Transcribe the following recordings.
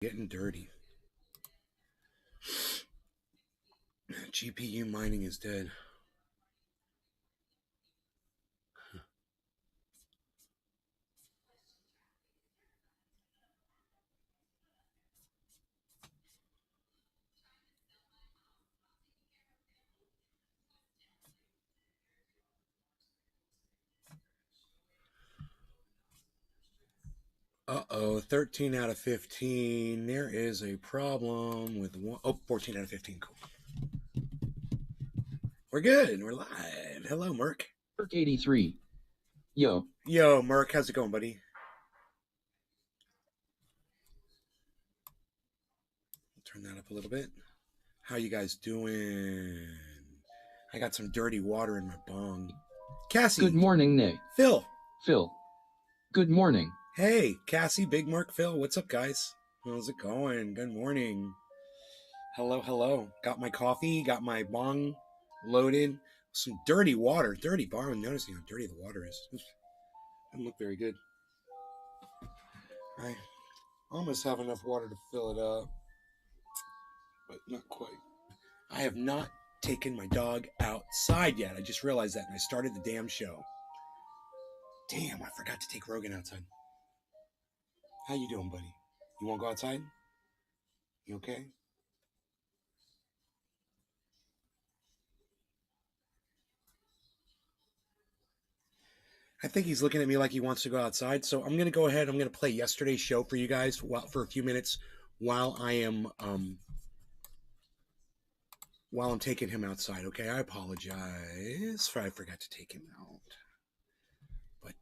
Getting dirty. GPU mining is dead. Uh-oh, 13 out of 15. There is a problem with one. Oh, 14 out of 15. Cool. We're good. We're live. Hello, Merc. Merc 83. Yo. Yo, Merc. How's it going, buddy? Turn that up a little bit. How you guys doing? I got some dirty water in my bong. Cassie. Good morning, Nick. Phil. Phil. Good morning. Hey, Cassie, Big Merc, Phil. What's up, guys? How's it going? Good morning. Hello, hello. Got my coffee, got my bong loaded. Some dirty water. Dirty bar. I'm noticing how dirty the water is. Doesn't look very good. I almost have enough water to fill it up, but not quite. I have not taken my dog outside yet. I just realized that, and I started the damn show. Damn, I forgot to take Rogan outside. How you doing, buddy? You want to go outside? You okay? I think he's looking at me like he wants to go outside, so I'm going to go ahead. I'm going to play yesterday's show for you guys for a few minutes while I'm taking him outside. Okay, I apologize for I forgot to take him out, but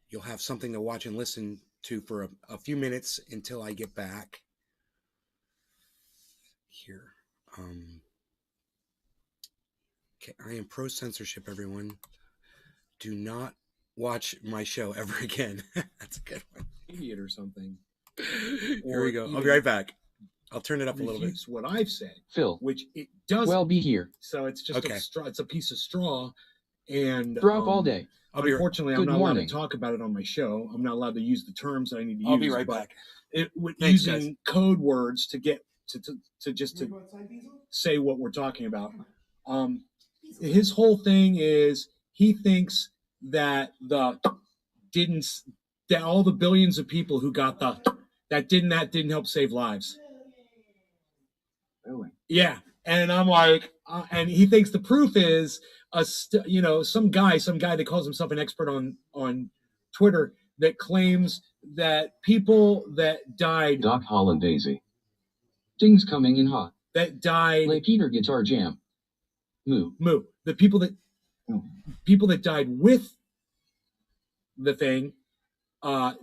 you'll have something to watch and listen to for a few minutes until I get back here. Okay, I am pro censorship, everyone. Do not watch my show ever again. That's a good one. Idiot or something. Here we go. I'll be right back. I'll turn it up a little bit. What I've said, Phil. which it does. Well, be here. So it's just Okay. a straw. It's a piece of straw, and Drop all day. Unfortunately, I'm Good not allowed morning. to talk about it on my show. I'm not allowed to use the terms that I need to use. I'll be right but back. Using Thanks, code words to get to just to say what we're talking about. His whole thing is he thinks that that all the billions of people who got that didn't help save lives. Really? Yeah, and I'm like, and he thinks the proof is some guy that calls himself an expert on Twitter that claims that people that died Doc Hollandaisy. Things coming in hot. that died Play Peter Guitar Jam. Moo. the people that died with the thing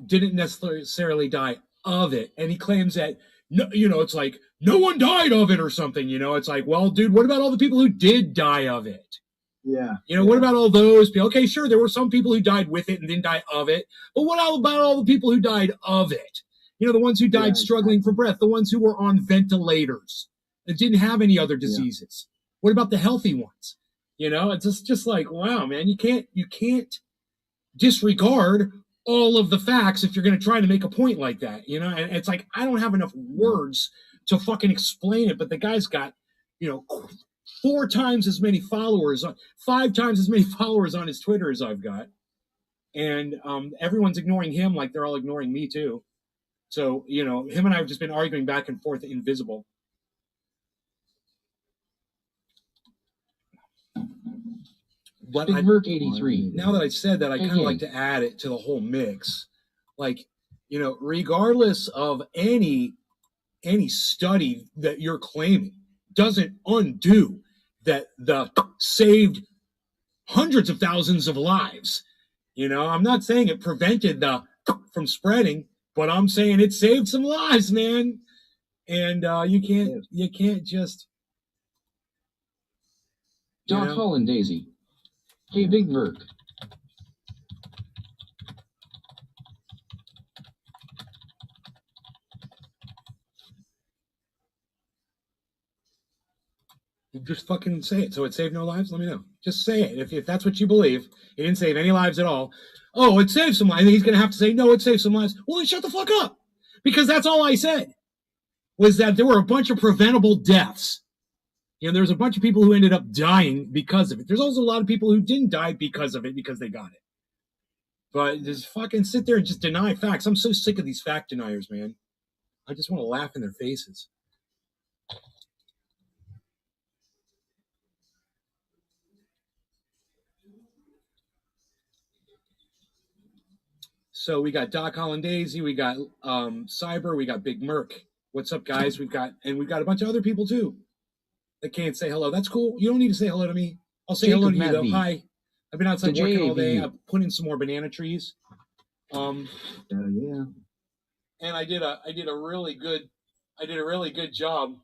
didn't necessarily die of it, and he claims that it's like no one died of it or something. It's like, well, dude, what about all the people who did die of it? Yeah. What about all those people? Okay, sure, there were some people who died with it and didn't die of it, but what about all the people who died of it? The ones who died struggling for breath, the ones who were on ventilators that didn't have any other diseases. What about the healthy ones? It's just like, wow, man, you can't disregard all of the facts if you're going to try to make a point like that, and it's like, I don't have enough words to fucking explain it, but the guy's got, 5 times as many followers on his Twitter as I've got. And everyone's ignoring him like they're all ignoring me too. So, him and I have just been arguing back and forth invisible. But Big Merc 83. now that I've said that, I kind of like to add it to the whole mix. Like, regardless of any study that you're claiming, doesn't undo that the saved hundreds of thousands of lives. I'm not saying it prevented the from spreading, but I'm saying it saved some lives, man. And you can't just Doc Hollandaisy. Hey, Big Merc. just fucking say it. So it saved no lives? Let me know. Just say it. If that's what you believe, it didn't save any lives at all. Oh, it saved some lives. He's going to have to say, no, it saved some lives. Well, then shut the fuck up. Because that's all I said, was that there were a bunch of preventable deaths. You know, there's a bunch of people who ended up dying because of it. There's also a lot of people who didn't die because of it, because they got it. But just fucking sit there and just deny facts. I'm so sick of these fact deniers, man. I just want to laugh in their faces. So we got Doc Hollandaise, we got Cyber, we got Big Merc. What's up, guys? We've got a bunch of other people too that can't say hello. That's cool. You don't need to say hello to me. I'll say hello to you though. Hi. I've been outside working all day. I've put in some more banana trees. Yeah. And I did a really good job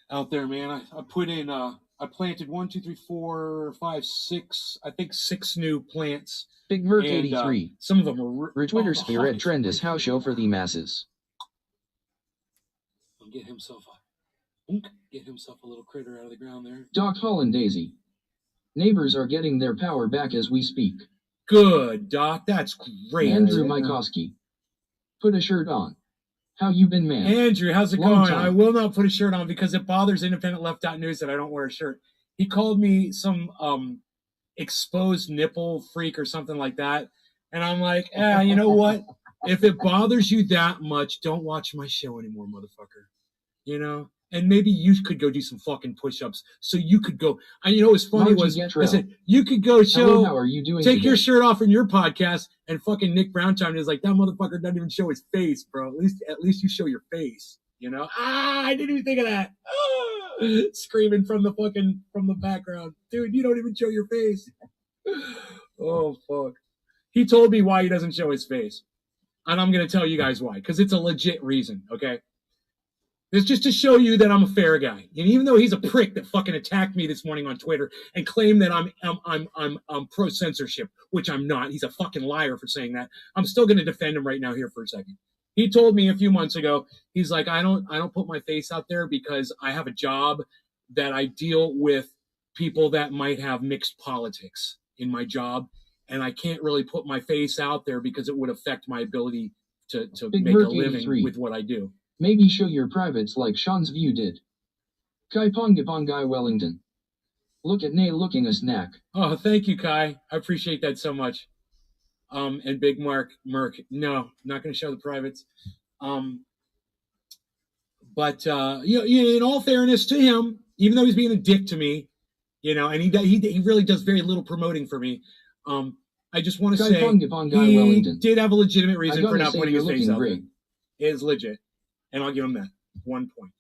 out there, man. I put in I planted 1, 2, 3, 4, 5, 6, I think 6 new plants. Big Merc 83. Some of them are Retwitter spirit trend is house show for the masses. Get himself a little critter out of the ground there. Doc Hollandaise. Neighbors are getting their power back as we speak. Good, Doc. That's great. Andrew Mikoski. Put a shirt on. How you been, man? Andrew, how's it going? I will not put a shirt on because it bothers Independent Left News that I don't wear a shirt. He called me some exposed nipple freak or something like that. And I'm like, you know what? If it bothers you that much, don't watch my show anymore, motherfucker. You know? And maybe you could go do some fucking push-ups so you could go. And you know what's funny was, I said, you could go show, how are you doing take today? your shirt off in your podcast, and fucking Nick Browntown is like, that motherfucker doesn't even show his face, bro. At least you show your face, you know? I didn't even think of that. Screaming from the background. Dude, you don't even show your face. Oh, fuck. He told me why he doesn't show his face. And I'm going to tell you guys why, because it's a legit reason, okay? It's just to show you that I'm a fair guy. And even though he's a prick that fucking attacked me this morning on Twitter and claimed that I'm pro censorship, which I'm not. He's a fucking liar for saying that. I'm still going to defend him right now here for a second. He told me a few months ago, he's like, I don't put my face out there because I have a job that I deal with people that might have mixed politics in my job. And I can't really put my face out there because it would affect my ability to make a living with what I do. Maybe show your privates like Sean's View did. Kai Pongapongai Wellington. Look at Nay looking a snack. Oh, thank you, Kai. I appreciate that so much. And Big Merc, no, not going to show the privates. But in all fairness to him, even though he's being a dick to me, you know, and he really does very little promoting for me. I just want to say he did have a legitimate reason for not putting his face out there. It is legit. And I'll give him that. 1 point.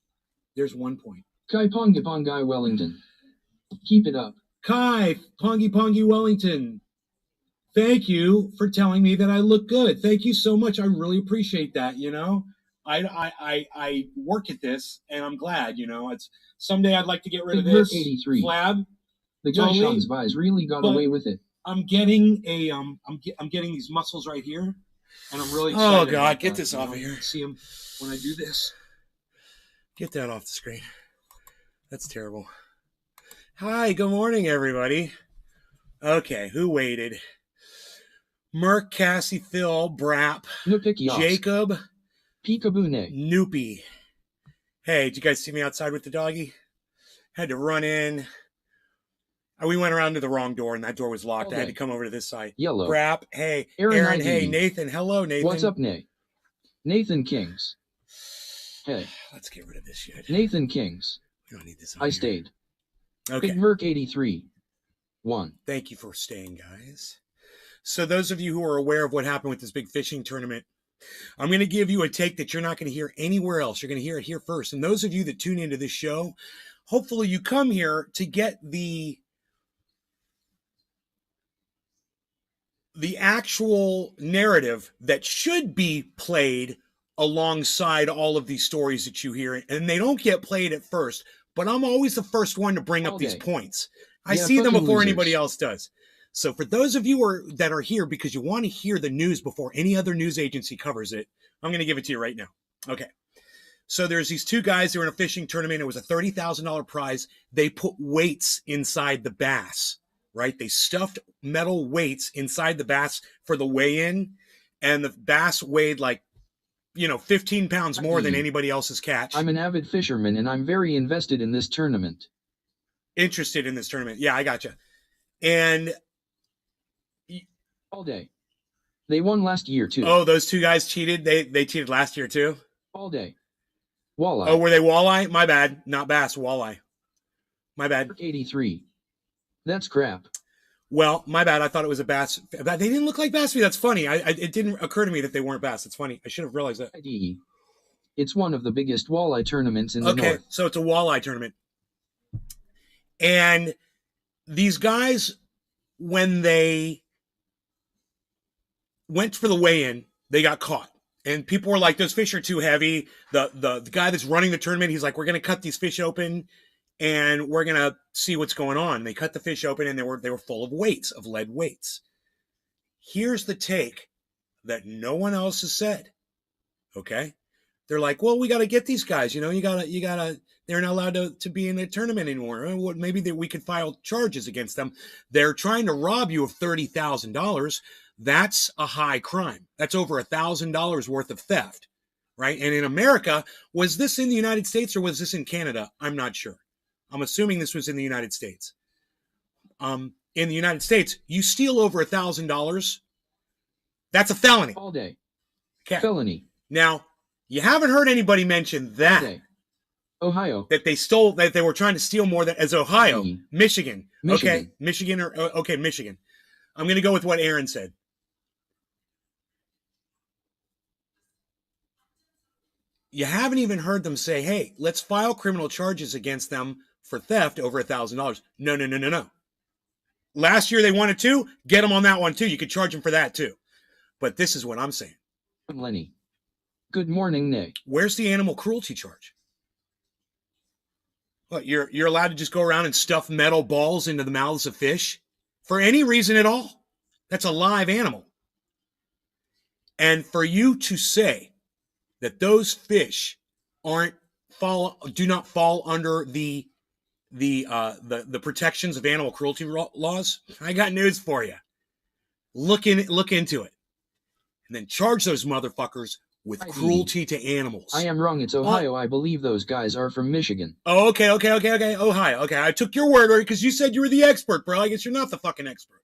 There's 1 point. Kai Pongapongai Wellington. Keep it up. Kai Pongy Wellington. Thank you for telling me that I look good. Thank you so much. I really appreciate that, you know. I work at this, and I'm glad, you know. It's someday I'd like to get rid of this 83. flab. The guy Sean's Vies really got away with it. I'm getting I'm getting these muscles right here, and I'm really excited. Oh God, get this off of here. See them when I do this. Get that off the screen. That's terrible. Hi, good morning, everybody. Okay, who waited? Merc, Cassie, Phil, Brap, Jacob, Peekaboo, Noopy. Hey, did you guys see me outside with the doggy? Had to run in. We went around to the wrong door, and that door was locked. Okay. I had to come over to this side. Yellow. Brap, hey. Aaron, hey. Nathan, hello, Nathan. What's up, Nay? Nathan Kings. Hey. Let's get rid of this shit. Nathan Kings. We don't need this on I here. stayed. Okay. Big Merc 83. 1. Thank you for staying, guys. So those of you who are aware of what happened with this big fishing tournament, I'm going to give you a take that you're not going to hear anywhere else. You're going to hear it here first. And those of you that tune into this show, hopefully you come here to get the actual narrative that should be played alongside all of these stories that you hear. And they don't get played at first, but I'm always the first one to bring up these points. I see them before anybody else does. So for those of you that are here because you want to hear the news before any other news agency covers it, I'm going to give it to you right now. Okay. So there's these two guys who are in a fishing tournament. It was a $30,000 prize. They put weights inside the bass, right? They stuffed metal weights inside the bass for the weigh-in. and the bass weighed like, 15 pounds more than Mhm. anybody else's catch. I'm an avid fisherman and I'm very invested in this tournament. Interested in this tournament. Yeah, I gotcha. And All day. They won last year too. oh, those two guys cheated. They cheated last year too. All day. Walleye. Oh, were they walleye? My bad. Not bass, walleye. My bad. 83. That's crap. Well, my bad. I thought it was a bass. They didn't look like bass to me. That's funny. It didn't occur to me that they weren't bass. It's funny. I should have realized that. IDE. It's one of the biggest walleye tournaments in the Okay, north. so it's a walleye tournament. And these guys, when they went for the weigh-in, they got caught. And people were like, those fish are too heavy. The guy that's running the tournament, he's like, we're going to cut these fish open and we're going to see what's going on. They cut the fish open and they were full of weights, of lead weights. Here's the take that no one else has said. Okay? They're like, well, we got to get these guys. You got to, they're not allowed to be in a tournament anymore. Maybe we could file charges against them. They're trying to rob you of $30,000. That's a high crime. That's over $1,000 worth of theft, right? And in America, was this in the United States or was this in Canada? I'm not sure. I'm assuming this was in the United States. In the United States, you steal over $1,000, that's a felony. All day. Okay. Felony. Now, you haven't heard anybody mention All that. day. Ohio. That they were trying to steal more than as Ohio, Mhm. Michigan. Michigan. Okay, Michigan. I'm going to go with what Aaron said. You haven't even heard them say, "Hey, let's file criminal charges against them for theft over $1,000." No. Last year they wanted to get them on that one too. You could charge them for that too. But this is what I'm saying. Lenny. Good morning, Nick. Where's the animal cruelty charge? What, you're allowed to just go around and stuff metal balls into the mouths of fish for any reason at all? That's a live animal. And for you to say that those fish do not fall under the protections of animal cruelty laws, I got news for you. Look into it, and then charge those motherfuckers with cruelty to animals. I am wrong. It's Ohio. I believe those guys are from Michigan. Oh, okay. Ohio. Okay, I took your word because you said you were the expert, bro. I guess you're not the fucking expert.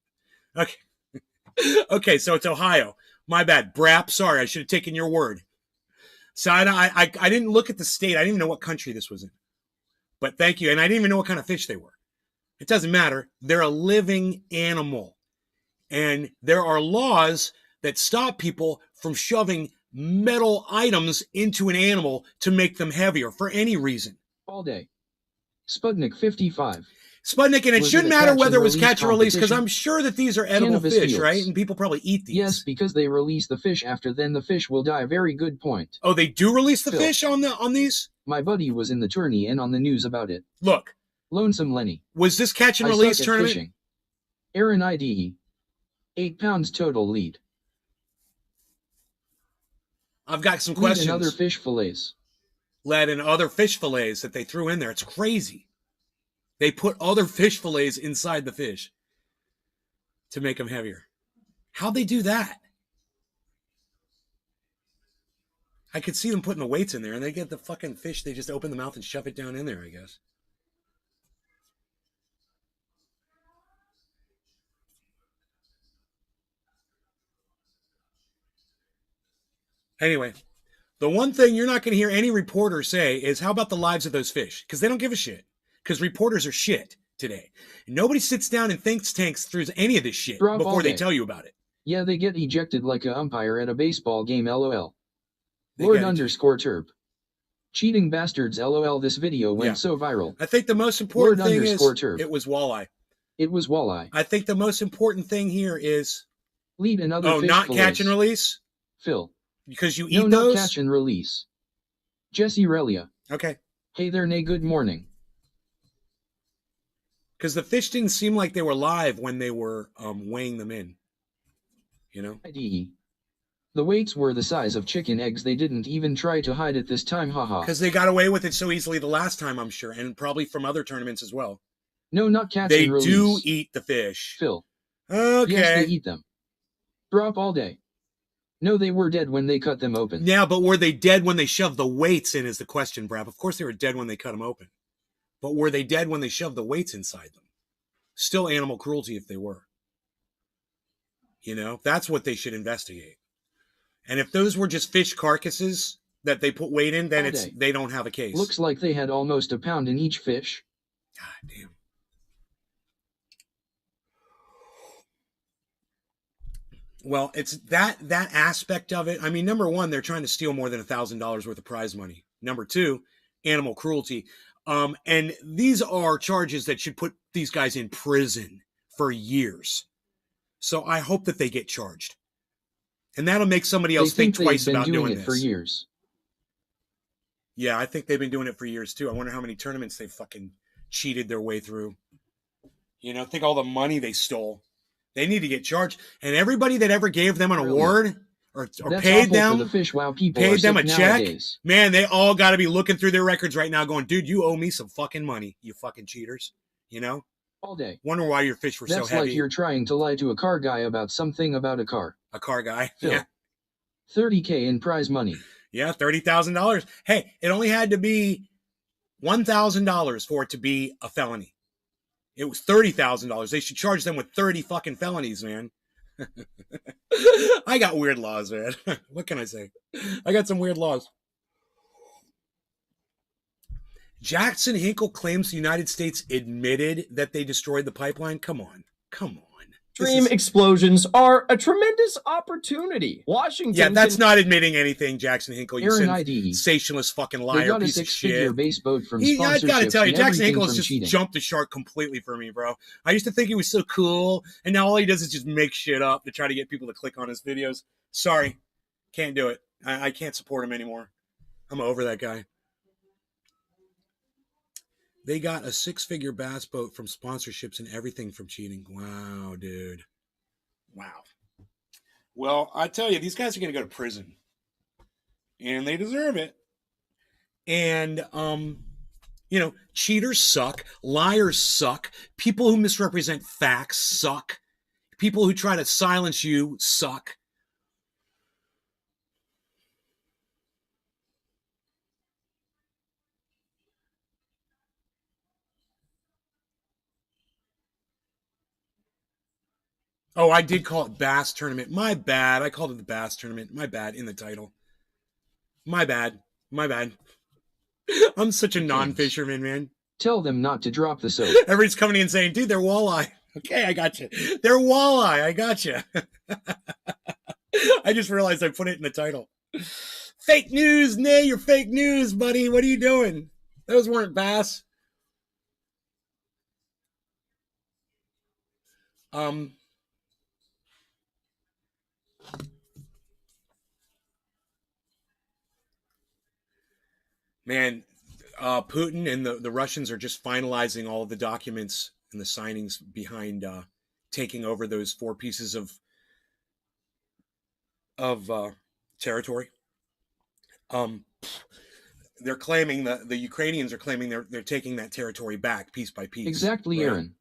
Okay. Okay, so it's Ohio. My bad. Brap. Sorry, I should have taken your word. So I didn't look at the state. I didn't even know what country this was in. But thank you. And I didn't even know what kind of fish they were. It doesn't matter. They're a living animal. And there are laws that stop people from shoving metal items into an animal to make them heavier for any reason. All day. Sputnik 55. Sputnik, and it Was shouldn't it a matter catch whether it and was release catch or release, because competition? I'm sure that these are edible Cannabis fish, fields. right? And people probably eat these. Yes, because they release the fish after then the fish will die. Very good point. Oh, they do release the Phil. fish on these? My buddy was in the tourney and on the news about it. Look, Lonesome Lenny. was this catch and I release suck at tournament? fishing. Aaron IDE. 8 pounds total lead. I've got some Lead questions. and other fish fillets. Lead and other fish fillets that they threw in there. It's crazy. They put other fish fillets inside the fish to make them heavier. How'd they do that? I could see them putting the weights in there, and they get the fucking fish. They just open the mouth and shove it down in there, I guess. Anyway, the one thing you're not going to hear any reporter say is, how about the lives of those fish? Because they don't give a shit. Because reporters are shit today. And nobody sits down and think tanks through any of this shit Drop before all they day. tell you about it. Yeah, they get ejected like a umpire at a baseball game. LOL. They Lord get underscore Terp. Cheating bastards. LOL. This video went Yeah. so viral. I think the most important Lord thing is underscore turf. it was walleye. It was walleye. I think the most important thing here is Lead and other fish not fillets. catch and release, Phil. because you No, eat not those. catch and release. Jesse Relia. Okay, Hey there, Nay. Good morning. because the fish didn't seem like they were live when they were weighing them in. You know, IDE. The weights were the size of chicken eggs. They didn't even try to hide it this time. Haha. because they got away with it so easily the last time, I'm sure, and probably from other tournaments as well. No, not catch They and release. do eat the fish. Phil. Okay. Yes, they eat them. Drop all day. No, they were dead when they cut them open. Yeah, but were they dead when they shoved the weights in is the question, Brad. Of course they were dead when they cut them open. But were they dead when they shoved the weights inside them? Still animal cruelty if they were. You know, that's what they should investigate. And if those were just fish carcasses that they put weight in, then they don't have a case. Looks like they had almost a pound in each fish. God damn. Well, it's that aspect of it. I mean, number one, they're trying to steal more than $1,000 worth of prize money. Number two, animal cruelty. And these are charges that should put these guys in prison for years. So I hope that they get charged. And that'll make somebody else think twice about doing this. For years. Yeah, I think they've been doing it for years too. I wonder how many tournaments they fucking cheated their way through. You know, think all the money they stole. They need to get charged. And everybody that ever gave them an award or paid them, the fish. Wow, people paid them a check, nowadays. Man, they all got to be looking through their records right now going, dude, you owe me some fucking money, you fucking cheaters. You know? All day. Wonder why your fish were so heavy. That's like you're trying to lie to a car guy about something about a car. A car guy. Phil, yeah. $30,000 in prize money. Yeah, $30,000. Hey, it only had to be $1,000 for it to be a felony. It was $30,000. They should charge them with 30 fucking felonies, man. I got weird laws, man. What can I say? I got some weird laws. Jackson Hinkle claims the United States admitted that they destroyed the pipeline. Come on. Extreme explosions are a tremendous opportunity. Washington. Yeah, that's not admitting anything, Jackson Hinkle. You Aaron sensationalist fucking liar, piece of shit. Base boat from I gotta tell you, Jackson Hinkle has just cheating. jumped the shark completely for me, bro. I used to think he was so cool, and now all he does is just make shit up to try to get people to click on his videos. Sorry, can't do it. I can't support him anymore. I'm over that guy. They got a 6-figure bass boat from sponsorships and everything from cheating. Wow, dude. Wow. Well, I tell you, these guys are going to go to prison. And they deserve it. And, you know, cheaters suck. Liars suck. People who misrepresent facts suck. People who try to silence you suck. Oh, I did call it Bass Tournament. My bad. I called it the Bass Tournament. My bad in the title. My bad. I'm such a non-fisherman, man. Tell them not to drop the soap. Everybody's coming in saying, dude, they're walleye. Okay, I got you. They're walleye. I got you. I just realized I put it in the title. Fake news. Nay, you're fake news, buddy. What are you doing? Those weren't bass. Man, Putin and the Russians are just finalizing all of the documents and the signings behind taking over those 4 pieces of territory. They're claiming the Ukrainians are claiming they're taking that territory back piece by piece. Exactly, right? Aaron.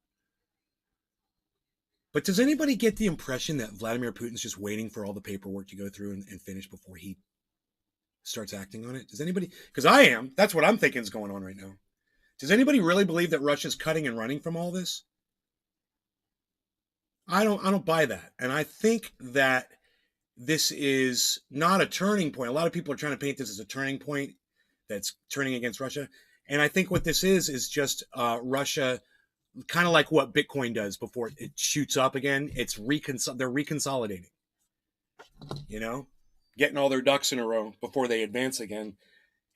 But does anybody get the impression that Vladimir Putin's just waiting for all the paperwork to go through and finish before he starts acting on it? Does anybody? Because I am. That's what I'm thinking is going on right now. Does anybody really believe that Russia's cutting and running from all this? I don't buy that. And I think that this is not a turning point. A lot of people are trying to paint this as a turning point that's turning against Russia. And I think what this is just Russia, kind of like what Bitcoin does before it shoots up again. They're reconsolidating, you know, getting all their ducks in a row before they advance again.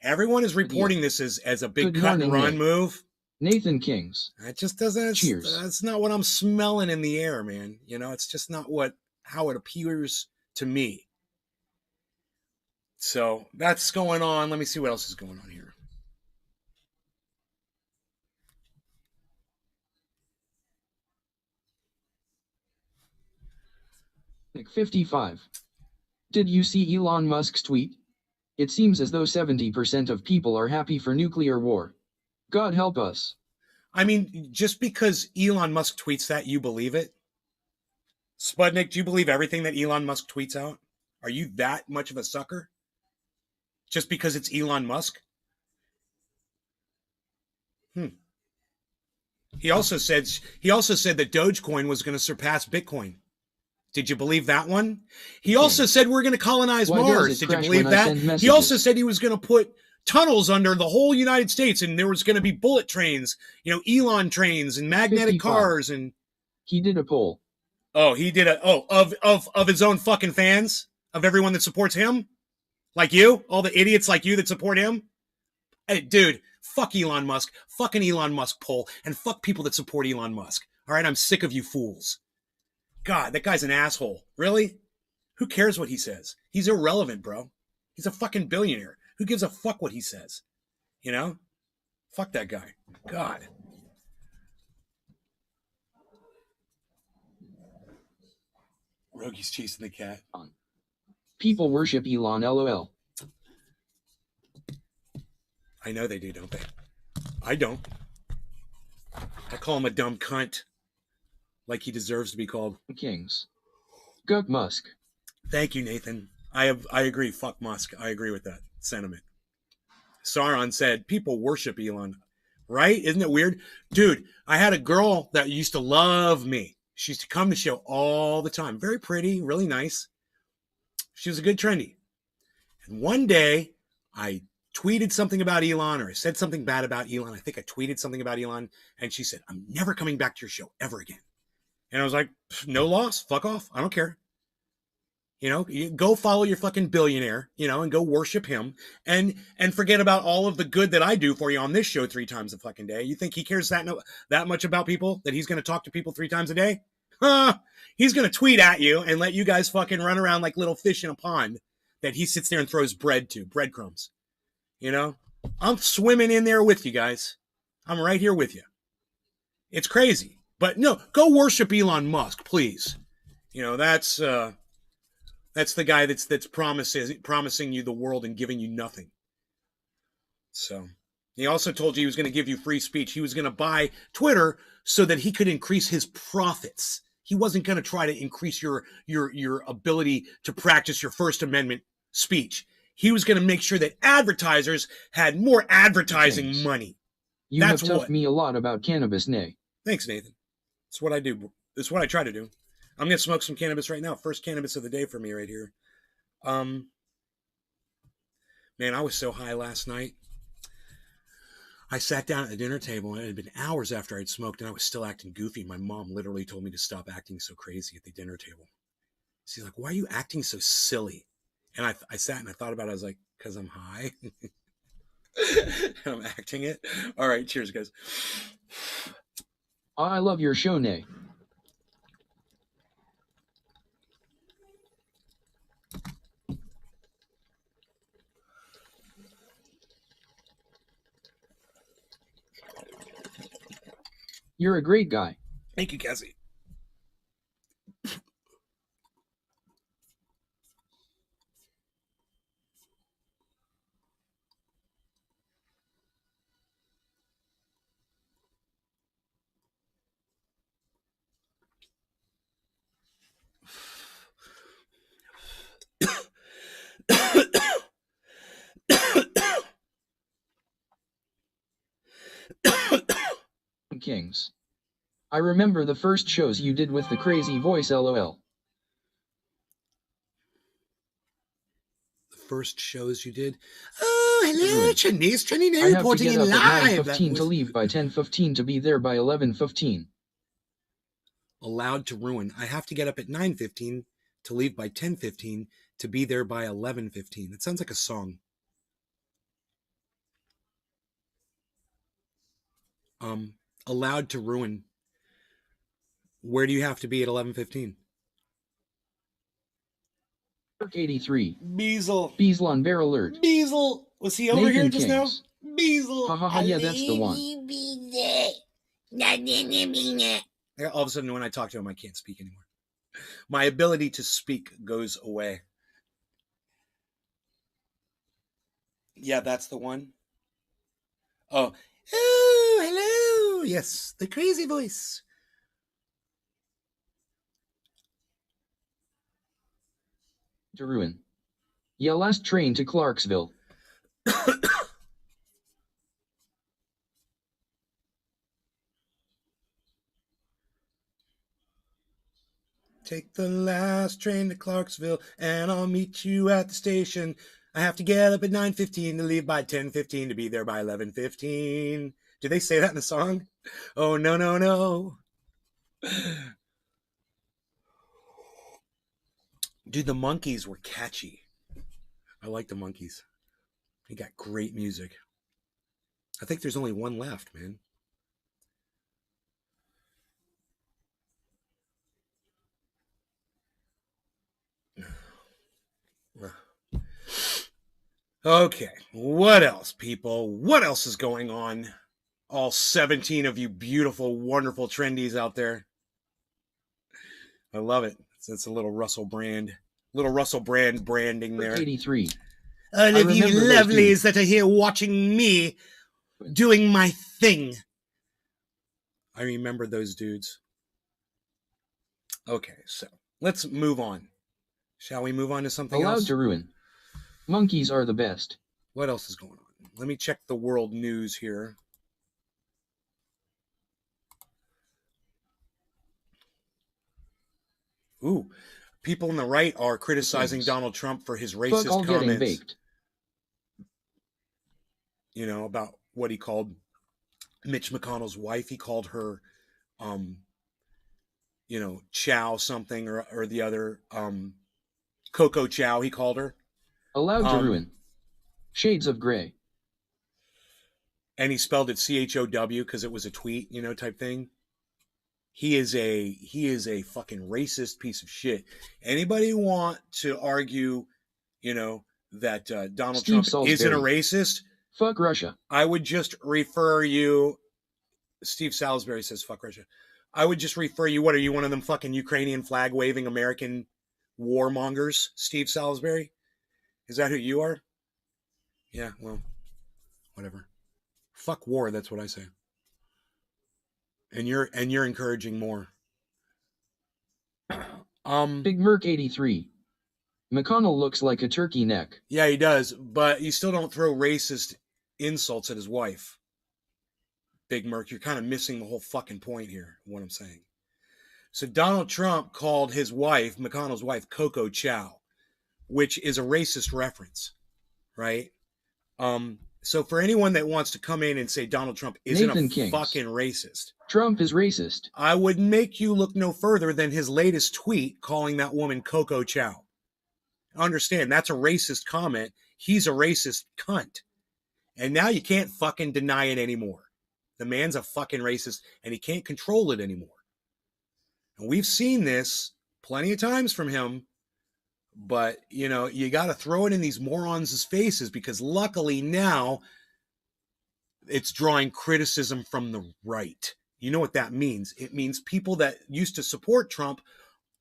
Everyone is reporting this as a big cut and run move. Nathan Kings. It just doesn't. Cheers. That's not what I'm smelling in the air, man. You know, it's just not how it appears to me. So that's going on. Let me see what else is going on here. Nick 55. Did you see Elon Musk's tweet? It seems as though 70% of people are happy for nuclear war. God help us. I mean, just because Elon Musk tweets that, you believe it? Sputnik, do you believe everything that Elon Musk tweets out? Are you that much of a sucker? Just because it's Elon Musk? He also said that Dogecoin was going to surpass Bitcoin. Did you believe that one? He also said we're going to colonize Mars. Did you believe that? He also said he was going to put tunnels under the whole United States, and there was going to be bullet trains, Elon trains and magnetic 55. cars. And he did a poll. Oh, he did of his own fucking fans, of everyone that supports him, like you, all the idiots like you that support him. Hey, dude, fuck Elon Musk, fucking Elon Musk poll, and fuck people that support Elon Musk. All right, I'm sick of you fools. God, that guy's an asshole. Really? Who cares what he says? He's irrelevant, bro. He's a fucking billionaire. Who gives a fuck what he says? Fuck that guy. God. Rogi's chasing the cat. People worship Elon, lol. I know they do, don't they? I don't. I call him a dumb cunt. Like he deserves to be called. Kings. Guck Musk. Thank you, Nathan. I agree. Fuck Musk. I agree with that sentiment. Sauron said, people worship Elon. Right? Isn't it weird? Dude, I had a girl that used to love me. She used to come to the show all the time. Very pretty, really nice. She was a good trendy. And one day, I tweeted something about Elon, or I said something bad about Elon. I think I tweeted something about Elon. And she said, I'm never coming back to your show ever again. And I was like, no loss. Fuck off. I don't care. You go follow your fucking billionaire, and go worship him and forget about all of the good that I do for you on this show 3 times a fucking day. You think he cares that much about people, that he's going to talk to people 3 times a day? He's going to tweet at you and let you guys fucking run around like little fish in a pond that he sits there and throws breadcrumbs. I'm swimming in there with you guys. I'm right here with you. It's crazy. But no, go worship Elon Musk, please. That's the guy that's promising you the world and giving you nothing. So he also told you he was going to give you free speech. He was going to buy Twitter so that he could increase his profits. He wasn't going to try to increase your ability to practice your First Amendment speech. He was going to make sure that advertisers had more advertising money. You have toughed me a lot about cannabis, Nay. Thanks, Nathan. That's what I do. That's what I try to do. I'm going to smoke some cannabis right now. First cannabis of the day for me right here. Man, I was so high last night. I sat down at the dinner table, and it had been hours after I'd smoked, and I was still acting goofy. My mom literally told me to stop acting so crazy at the dinner table. She's like, why are you acting so silly? And I sat and I thought about it. I was like, because I'm high. And I'm acting it. All right, cheers, guys. I love your show, Nay. You're a great guy. Thank you, Cassie. Kings. I remember the first shows you did with the crazy voice, lol. The first shows you did? Oh, hello, Chinese Trini I have to reporting get in up live. at 9:15 to leave by 10:15 to be there by 11:15. Allowed to ruin. I have to get up at 9:15 to leave by 10:15 to be there by 11:15. That sounds like a song. Allowed to ruin. Where do you have to be at 11:15? 83. Beazle. Beazlon Bear Alert. Beazle. Was he over Nathan here just Kings. now? Beazle. Ha ha ha, yeah, that's the one. All of a sudden, when I talk to him, I can't speak anymore. My ability to speak goes away. Yeah, that's the one. Oh, hello. Yes, the crazy voice. To ruin. Yeah, last train to Clarksville. Take the last train to Clarksville, and I'll meet you at the station. I have to get up at 9:15 to leave by 10:15 to be there by 11:15. Do they say that in the song? Oh, no, no, no. Dude, the Monkees were catchy. I like the Monkees. They got great music. I think there's only one left, man. Okay, what else, people? What else is going on? All 17 of you beautiful, wonderful trendies out there. I love it. It's a little Russell Brand branding there. 83. All of you lovelies that are here watching me doing my thing. I remember those dudes. Okay, so let's move on. Shall we move on to something else? Allowed to ruin. Monkeys are the best. What else is going on? Let me check the world news here. Ooh, people on the right are criticizing Donald Trump for his racist Fuck all comments. getting baked. You know, about what he called Mitch McConnell's wife. He called her, you know, Chow something or the other. Coco Chow, he called her. Allowed to ruin. Shades of gray. And he spelled it CHOW because it was a tweet, you know, type thing. He is a fucking racist piece of shit. Anybody want to argue, you know, that Donald Trump isn't a racist? Fuck Russia. I would just refer you. Steve Salisbury says fuck Russia. I would just refer you. What are you, one of them fucking Ukrainian flag waving American warmongers, Steve Salisbury? Is that who you are? Yeah, well, whatever. Fuck war, that's what I say. And you're encouraging more. Big Merc 83. McConnell looks like a turkey neck. Yeah, he does, but you still don't throw racist insults at his wife. Big Merc, you're kind of missing the whole fucking point here, what I'm saying. So Donald Trump called his wife, McConnell's wife, Coco Chow, which is a racist reference, right? So for anyone that wants to come in and say Donald Trump isn't fucking racist. Trump is racist. I would make you look no further than his latest tweet calling that woman Coco Chow. Understand, that's a racist comment. He's a racist cunt. And now you can't fucking deny it anymore. The man's a fucking racist and he can't control it anymore. And we've seen this plenty of times from him. But, you know, you got to throw it in these morons' faces because luckily now it's drawing criticism from the right. You know what that means? It means people that used to support Trump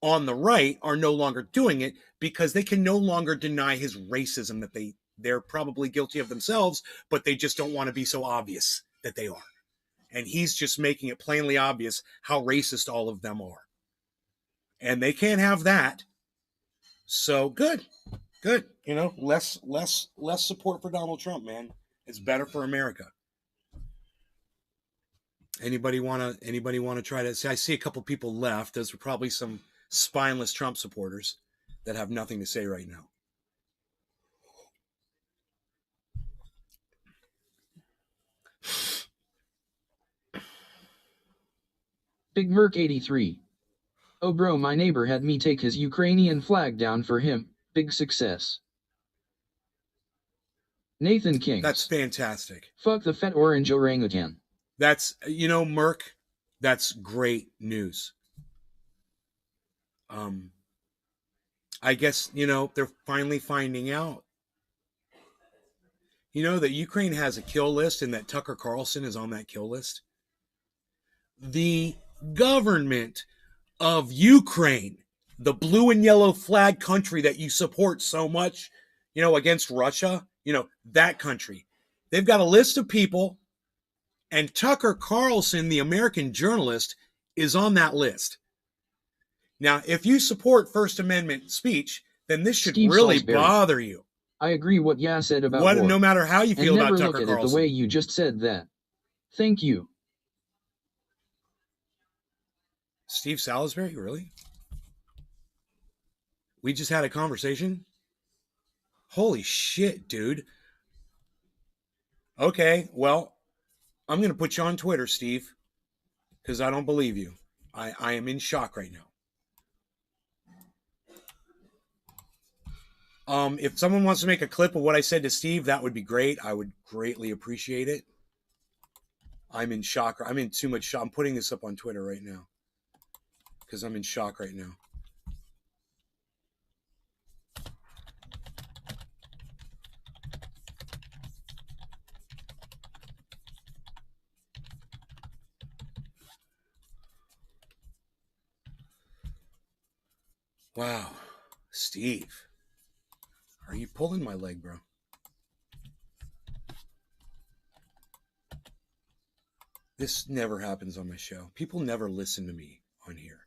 on the right are no longer doing it because they can no longer deny his racism that they're probably guilty of themselves, but they just don't want to be so obvious that they are. And he's just making it plainly obvious how racist all of them are. And they can't have that. So good. You know, less support for Donald Trump, man. It's better for America. Anybody want to try to say? I see a couple people left. Those are probably some spineless Trump supporters that have nothing to say right now. Big Merc 83. Oh bro, my neighbor had me take his Ukrainian flag down for him. Big success. Nathan King. That's fantastic. Fuck the fat orange orangutan. That's, you know, Merc, that's great news. I guess, you know, they're finally finding out. You know that Ukraine has a kill list and that Tucker Carlson is on that kill list. The government of Ukraine, the blue and yellow flag country that you support so much, you know, against Russia, you know, that country. They've got a list of people, and Tucker Carlson, the American journalist, is on that list. Now, if you support First Amendment speech, then this should Steve really Salisbury. bother you. I agree what Ya said about What, war. no matter how you feel and about never Tucker look at it Carlson. the way you just said that. Thank you. Steve Salisbury, really? We just had a conversation? Holy shit, dude. Okay, well, I'm going to put you on Twitter, Steve, because I don't believe you. I am in shock right now. If someone wants to make a clip of what I said to Steve, that would be great. I would greatly appreciate it. I'm in shock. I'm in too much shock. I'm putting this up on Twitter right now because I'm in shock right now. Wow. Steve, are you pulling my leg, bro? This never happens on my show. People never listen to me on here.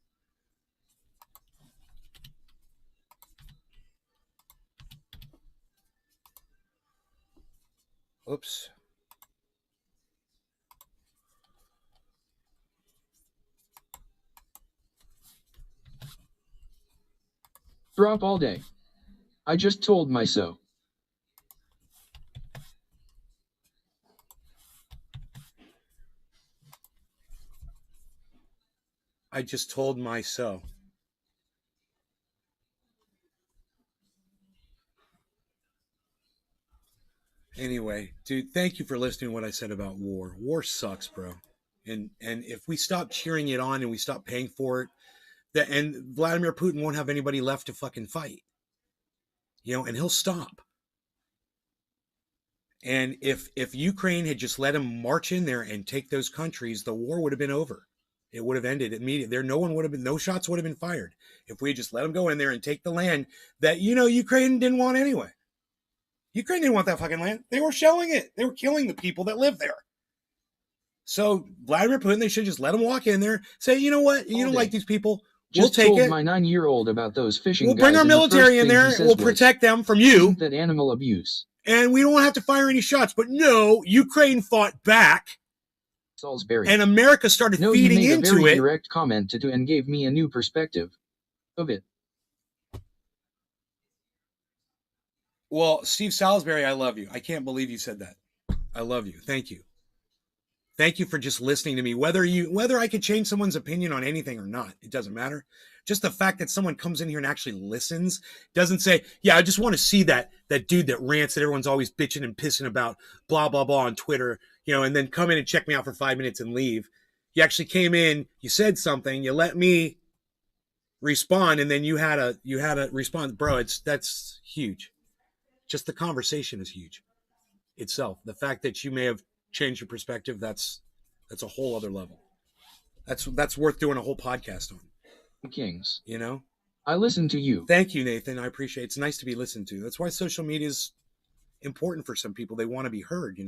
Oops. Drop all day. I just told my so. I just told my so. Anyway, dude, thank you for listening to what I said about war. War sucks, bro. And if we stop cheering it on and we stop paying for it, and Vladimir Putin won't have anybody left to fucking fight. You know, and he'll stop. And if Ukraine had just let him march in there and take those countries, the war would have been over. It would have ended immediately. No shots would have been fired if we had just let them go in there and take the land that, Ukraine didn't want anyway. Ukraine didn't want that fucking land. They were shelling it. They were killing the people that live there. So Vladimir Putin, they should just let him walk in there, say, you know what? You don't like these people. We'll Just take told it. my 9-year-old about those fishing We'll guys, bring our and the military first in thing there. he says We'll was, protect them from you. "Isn't that animal abuse?" And we don't have to fire any shots. But no, Ukraine fought back. Salisbury. And America started No, feeding you made into a very it. direct comment to and gave me a new perspective of it. Well, Steve Salisbury, I love you. I can't believe you said that. I love you. Thank you. Thank you for just listening to me. Whether I could change someone's opinion on anything or not, it doesn't matter. Just the fact that someone comes in here and actually listens, doesn't say, yeah, I just want to see that dude that rants that everyone's always bitching and pissing about, blah, blah, blah on Twitter, and then come in and check me out for 5 minutes and leave. You actually came in, you said something, you let me respond, and then you had a response. Bro, that's huge. Just the conversation is huge itself. The fact that you may have changed your perspective, that's a whole other level. That's worth doing a whole podcast on. Kings. I listen to you. Thank you, Nathan. I appreciate it. It's nice to be listened to. That's why social media is important for some people. They want to be heard,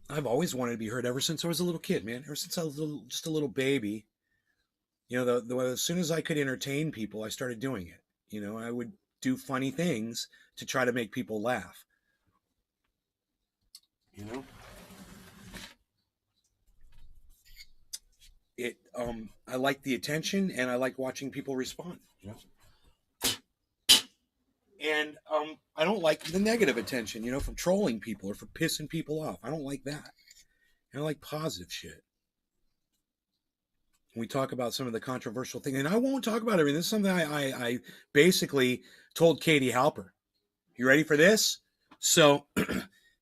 I've always wanted to be heard ever since I was a little kid, man. Ever since I was just a little baby. As soon as I could entertain people, I started doing it. I would do funny things to try to make people laugh. I like the attention, and I like watching people respond. And I don't like the negative attention, from trolling people or for pissing people off. I don't like that. I like positive shit. We talk about some of the controversial things, and I won't talk about everything. This is something I basically told Katie Halper. You ready for this? So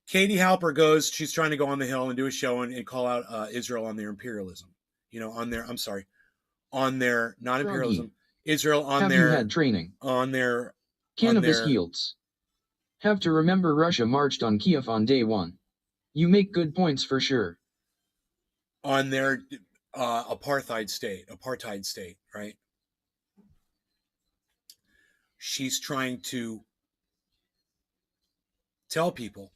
Katie Halper she's trying to go on the Hill and do a show and call out Israel on their imperialism. On their not imperialism, Israel on Have their you had training on their cannabis yields. Have to remember Russia marched on Kiev on day 1. You make good points for sure. On their apartheid state, right? She's trying to tell people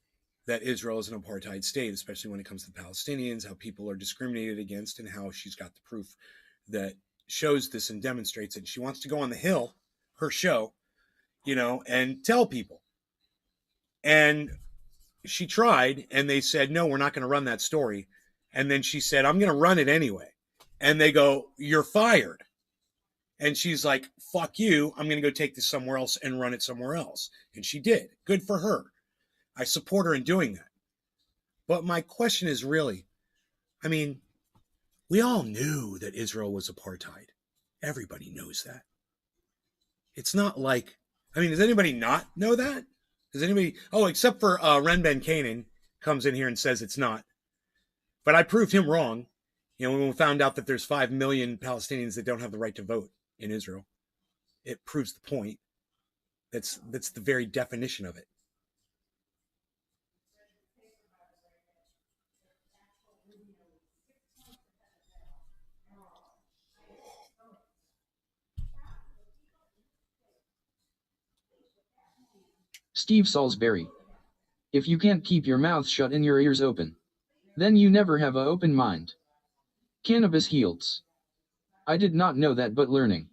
that Israel is an apartheid state, especially when it comes to the Palestinians, how people are discriminated against, and how she's got the proof that shows this and demonstrates it. She wants to go on the Hill, her show, and tell people. And she tried, and they said, no, we're not going to run that story. And then she said, I'm going to run it anyway. And they go, you're fired. And she's like, fuck you. I'm going to go take this somewhere else and run it somewhere else. And she did. Good for her. I support her in doing that. But my question is really, I mean, we all knew that Israel was apartheid. Everybody knows that. It's not like, I mean, does anybody not know that? Does anybody, except for Ren Ben Canaan comes in here and says it's not. But I proved him wrong. When we found out that there's 5 million Palestinians that don't have the right to vote in Israel. It proves the point. That's the very definition of it. Steve Salisbury. If you can't keep your mouth shut and your ears open, then you never have an open mind. Cannabis heals. I did not know that, but learning.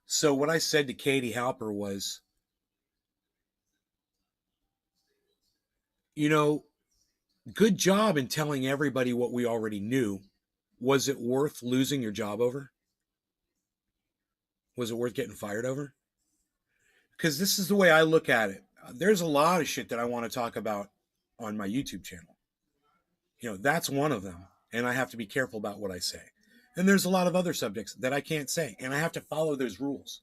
So what I said to Katie Halper was, good job in telling everybody what we already knew. Was it worth losing your job over? Was it worth getting fired over? Because this is the way I look at it. There's a lot of shit that I want to talk about on my YouTube channel. That's one of them. And I have to be careful about what I say. And there's a lot of other subjects that I can't say. And I have to follow those rules.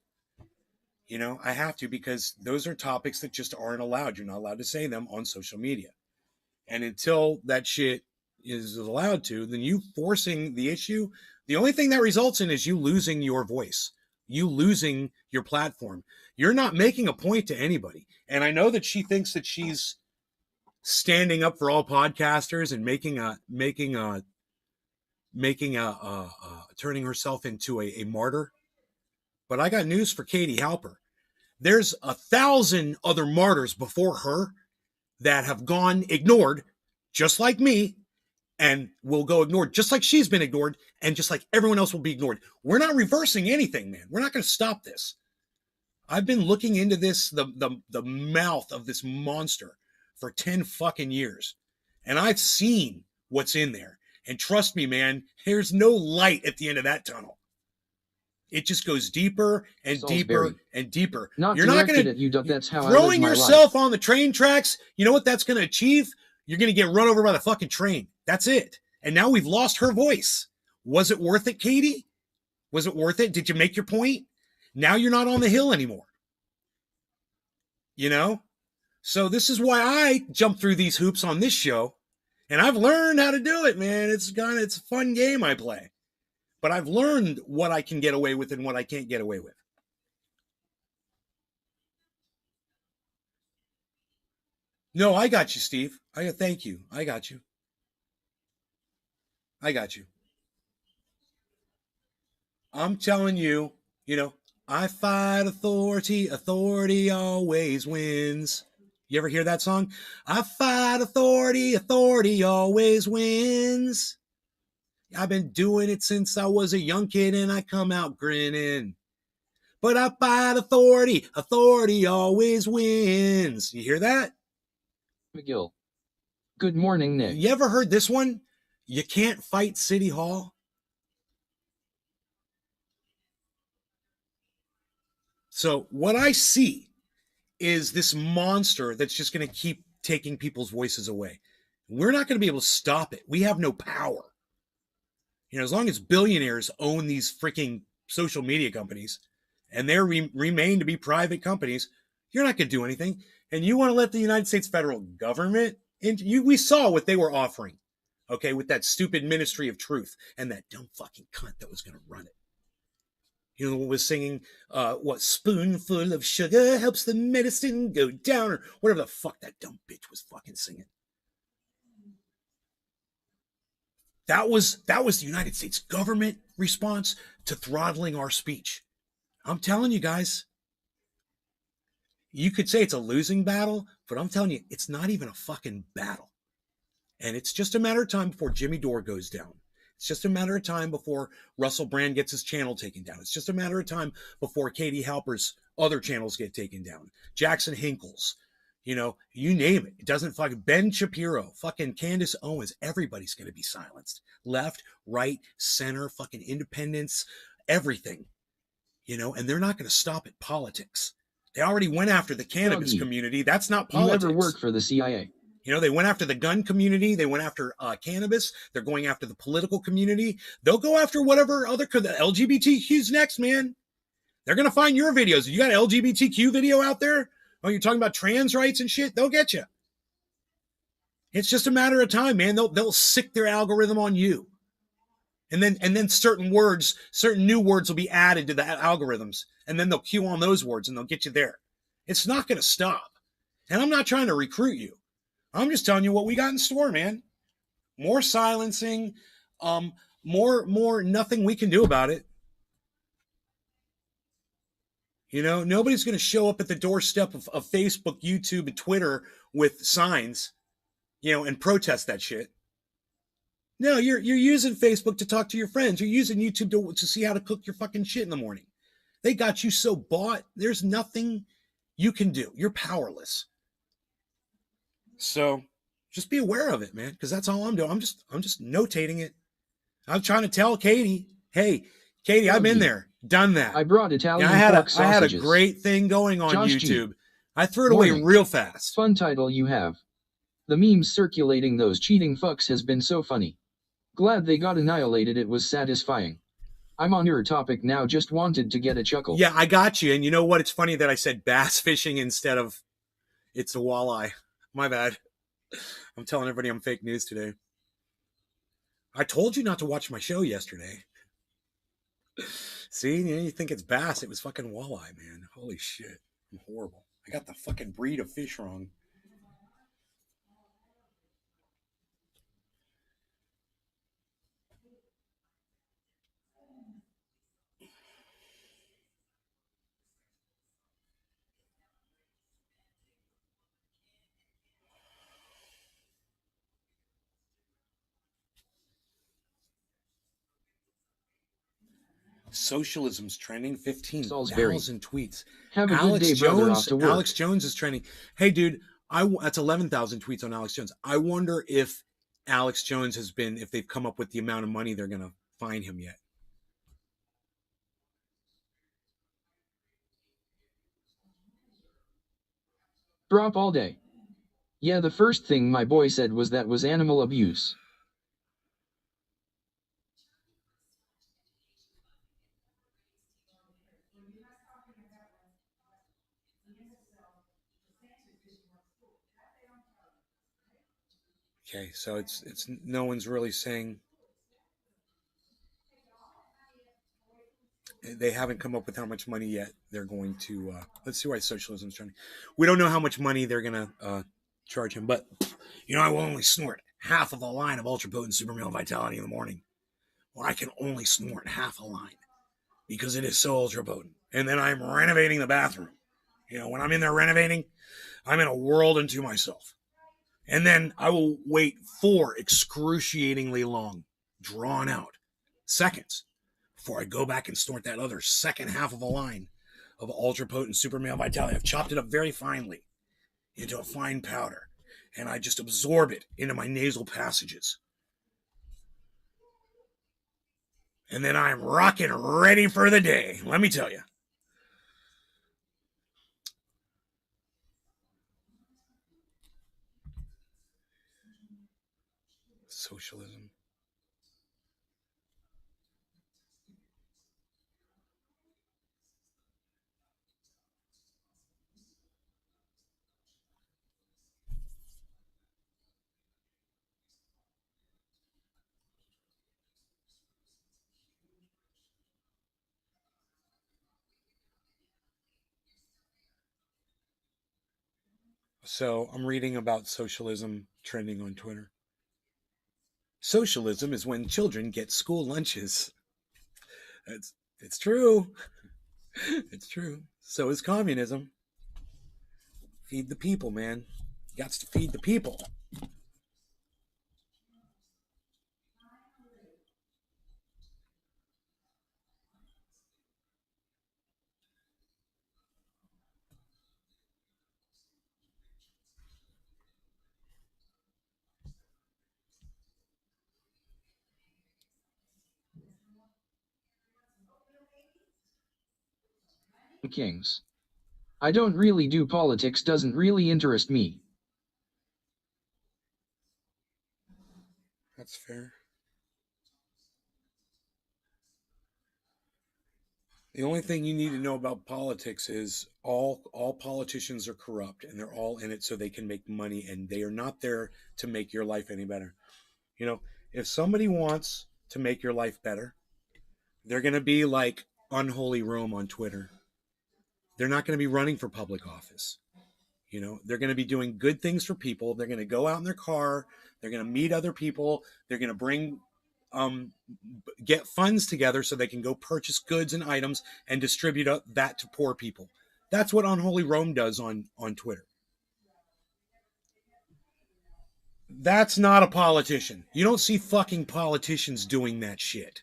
I have to, because those are topics that just aren't allowed. You're not allowed to say them on social media. And until that shit is allowed to, then you forcing the issue, the only thing that results in is you losing your voice, you losing your platform. You're not making a point to anybody. And I know that she thinks that she's standing up for all podcasters and turning herself into a martyr. But I got news for Katie Halper. There's 1,000 other martyrs before her that have gone ignored, just like me, and will go ignored, just like she's been ignored, and just like everyone else will be ignored. We're not reversing anything, man. We're not going to stop this. I've been looking into this, the mouth of this monster, for 10 fucking years. And I've seen what's in there. And trust me, man, there's no light at the end of that tunnel. It just goes deeper and deeper and deeper. You're not going to, that's how throwing yourself on the train tracks. You know what that's going to achieve? You're going to get run over by the fucking train. That's it. And now we've lost her voice. Was it worth it, Katie? Was it worth it? Did you make your point? Now you're not on the Hill anymore. So this is why I jump through these hoops on this show. And I've learned how to do it, man. It's a fun game I play. But I've learned what I can get away with and what I can't get away with. No, I got you, Steve. Thank you. I got you. I'm telling you, I fight authority. Authority always wins. You ever hear that song? I fight authority. Authority always wins. I've been doing it since I was a young kid and I come out grinning. But I fight authority. Authority always wins. You hear that? McGill. Good morning, Nick. You ever heard this one? You can't fight City Hall. So what I see is this monster that's just going to keep taking people's voices away. We're not going to be able to stop it. We have no power. As long as billionaires own these freaking social media companies and they remain to be private companies, You're not going to do anything. And you want to let the United States federal government in? We saw what they were offering, okay, with that stupid Ministry of Truth and that dumb fucking cunt that was going to run it. You know, the one was singing, what, spoonful of sugar helps the medicine go down, or whatever the fuck that dumb bitch was fucking singing. That was the United States government response to throttling our speech. I'm telling you guys, you could say it's a losing battle, but I'm telling you, it's not even a fucking battle. And it's just a matter of time before Jimmy Dore goes down. It's just a matter of time before Russell Brand gets his channel taken down. It's just a matter of time before Katie Halper's other channels get taken down. Jackson Hinkle's, you know, you name it. It doesn't fucking Ben Shapiro, fucking Candace Owens. Everybody's going to be silenced. Left, right, center, fucking independents, everything. You know, and they're not going to stop at politics. They already went after the cannabis community. That's not politics. You ever work for the CIA? You know, they went after the gun community. They went after cannabis. They're going after the political community. They'll go after whatever other, the LGBTQ's next, man. They're going to find your videos. You got an LGBTQ video out there? Oh, you're talking about trans rights and shit? They'll get you. It's just a matter of time, man. They'll sick their algorithm on you. And then certain new words will be added to the algorithms. And then they'll cue on those words and they'll get you there. It's not going to stop. And I'm not trying to recruit you. I'm just telling you what we got in store, man. More silencing, more nothing we can do about it. You know, nobody's going to show up at the doorstep of Facebook, YouTube, and Twitter with signs, you know, and protest that shit. No, you're using Facebook to talk to your friends. You're using YouTube to see how to cook your fucking shit in the morning. They got you so bought. There's nothing you can do. You're powerless. So just be aware of it, man, because that's all I'm doing. I'm just notating it. I'm trying to tell Katie, hey, Katie, I've been there, done that. I brought Italian I had sausages. a great thing going on Josh YouTube. G. I threw it away Warning. real fast. Fun title you have. The memes circulating those cheating fucks has been so funny. Glad they got annihilated. It was satisfying. I'm on your topic now. Just wanted to get a chuckle. Yeah, I got you. And you know what? It's funny that I said bass fishing instead of it's a walleye. My bad. I'm telling everybody I'm fake news today. I told you not to watch my show yesterday. See, you think it's bass. It was fucking walleye, man. Holy shit. I'm horrible. I got the fucking breed of fish wrong. Socialism's trending 15,000 tweets. Have a good day, brother. Off to work. Alex Jones is trending. Hey, dude, that's 11,000 tweets on Alex Jones. I wonder if Alex Jones if they've come up with the amount of money they're going to fine him yet. Drop all day. Yeah, the first thing my boy said was that was animal abuse. Okay, so it's no one's really saying they haven't come up with how much money yet they're going to let's see why socialism's trending. We don't know how much money they're gonna charge him, but you know, I will only snort half of a line of ultra potent super male vitality in the morning. Or I can only snort half a line because it is so ultra potent. And then I'm renovating the bathroom. You know, when I'm in there renovating, I'm in a world unto myself. And then I will wait 4 excruciatingly long, drawn out seconds before I go back and snort that other second half of a line of ultra potent super male vitality. I've chopped it up very finely into a fine powder, and I just absorb it into my nasal passages. And then I'm rocking ready for the day. Let me tell you. Socialism. So I'm reading about socialism trending on Twitter. Socialism is when children get school lunches. It's true. It's true. So is communism. Feed the people, man. You got to feed the people. Kings. I don't really do politics, doesn't really interest me. That's fair. The only thing you need to know about politics is all politicians are corrupt, and they're all in it so they can make money, and they are not there to make your life any better. You know, if somebody wants to make your life better, they're going to be like Unholy Rome on Twitter. They're not going to be running for public office. You know, they're going to be doing good things for people. They're going to go out in their car. They're going to meet other people. They're going to bring, get funds together so they can go purchase goods and items and distribute that to poor people. That's what Unholy Rome does on Twitter. That's not a politician. You don't see fucking politicians doing that shit.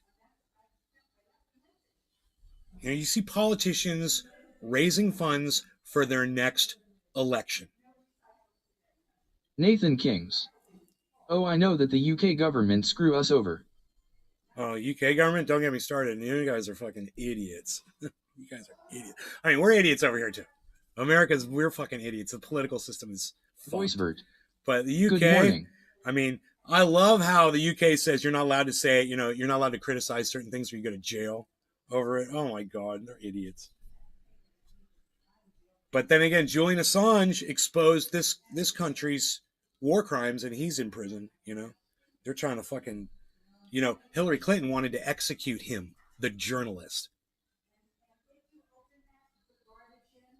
You know, you see politicians raising funds for their next election. Nathan Kings. Oh, I know that the UK government screw us over. Oh, UK government? Don't get me started. You guys are fucking idiots. You guys are idiots. I mean, we're idiots over here too. We're fucking idiots. The political system is Voicevert. But the UK, Good morning. I mean, I love how the UK says you're not allowed to say, you know, you're not allowed to criticize certain things or you go to jail over it. Oh my God, they're idiots. But then again, Julian Assange exposed this country's war crimes and he's in prison, you know. They're trying to fucking, you know, Hillary Clinton wanted to execute him, the journalist.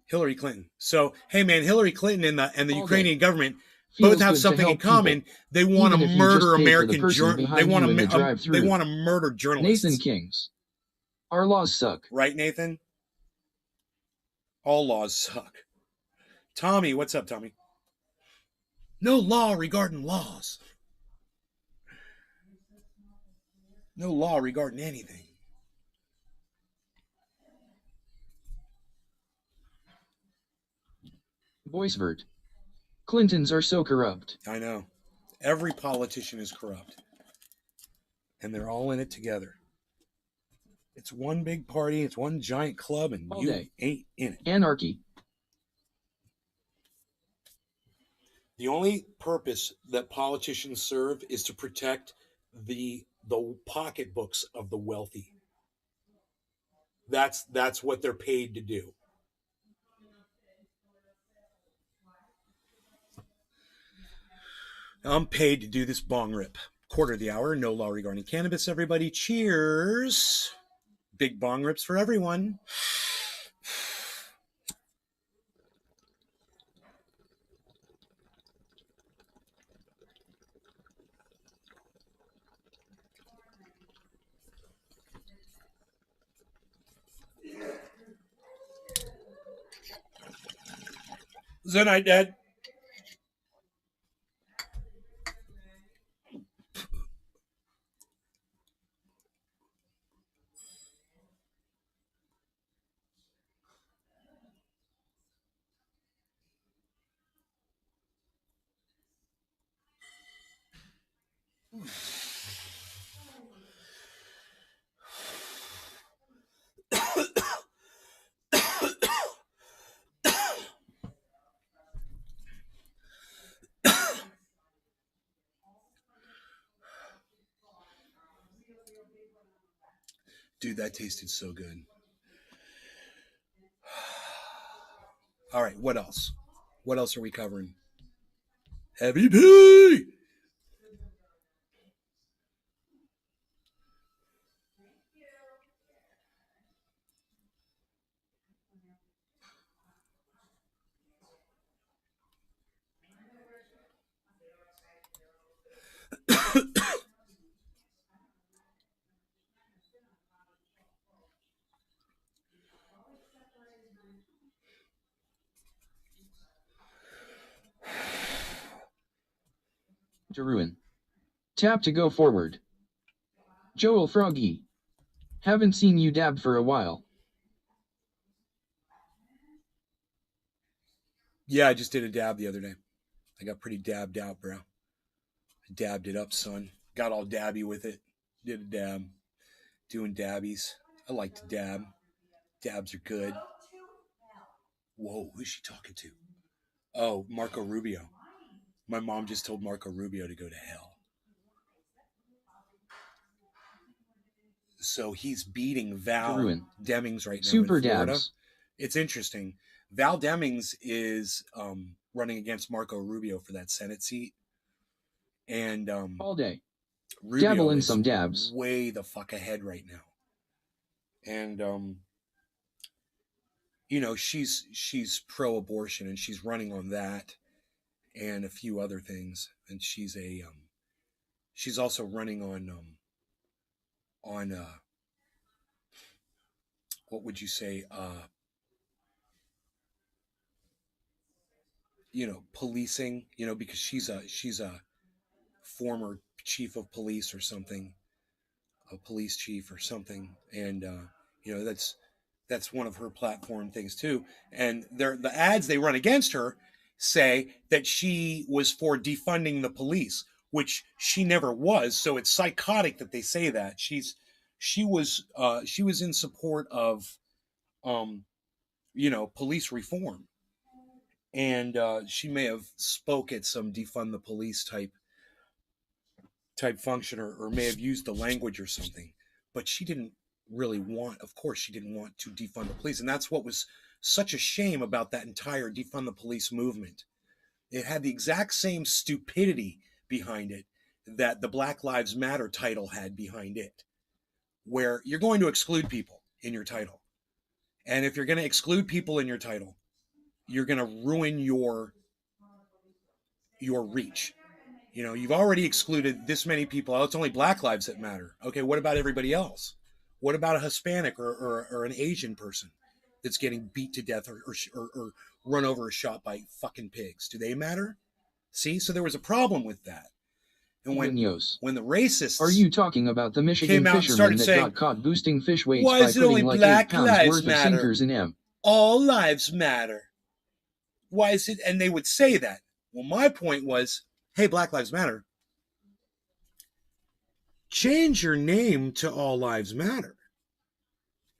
Hillary Clinton. So, hey man, Hillary Clinton and the Ukrainian government both have something in common. They want to murder American journalists. They want to murder journalists. Nathan Kings. Our laws suck. Right, Nathan? All laws suck. Tommy, what's up, Tommy? No law regarding laws. No law regarding anything. Voicevert. Clintons are so corrupt. I know. Every politician is corrupt. And they're all in it together. It's one big party, it's one giant club, and all you day. ain't in it. Anarchy. The only purpose that politicians serve is to protect the pocketbooks of the wealthy. That's what they're paid to do. I'm paid to do this bong rip. Quarter of the hour, no law regarding cannabis, everybody. Cheers. Big bong rips for everyone. Zenite, Dad. Dude, that tasted so good. All right, what else? What else are we covering? Heavy P! To ruin. Tap to go forward. Joel Froggy. Haven't seen you dab for a while. Yeah, I just did a dab the other day. I got pretty dabbed out, bro. I dabbed it up, son. Got all dabby with it. Did a dab. Doing dabbies. I like to dab. Dabs are good. Whoa, who's she talking to? Oh, Marco Rubio. My mom just told Marco Rubio to go to hell. So he's beating Val Demings right now Super in Florida. dabs. It's interesting. Val Demings is running against Marco Rubio for that Senate seat. And all day. Rubio Dabble in is some dabs. way the fuck ahead right now. And you know, she's pro-abortion and she's running on that and a few other things. And she's also running on what would you say, you know, policing, you know, because she's a former chief of police or something, a police chief or something. And, you know, that's one of her platform things too. And the ads they run against her say that she was for defunding the police, which she never was. So it's psychotic that they say that. She was in support of, you know, police reform. And she may have spoke at some defund the police type function or may have used the language or something, but she didn't really want, of course she didn't want to defund the police. And that's what was such a shame about that entire defund the police movement. It had the exact same stupidity behind it that the Black Lives Matter title had behind it, where you're going to exclude people in your title. And if you're going to exclude people in your title, you're going to ruin your reach. You know, you've already excluded this many people. Oh, it's only Black lives that matter. Okay, what about everybody else? What about a Hispanic or an Asian person that's getting beat to death or run over or shot by fucking pigs? Do they matter? See, so there was a problem with that. And when the racists... Are you talking about the Michigan fisherman that got caught boosting fish weights by putting like 8 pounds worth of sinkers in M? All lives matter. Why is it? And they would say that. Well, my point was, hey, Black Lives Matter, change your name to All Lives Matter.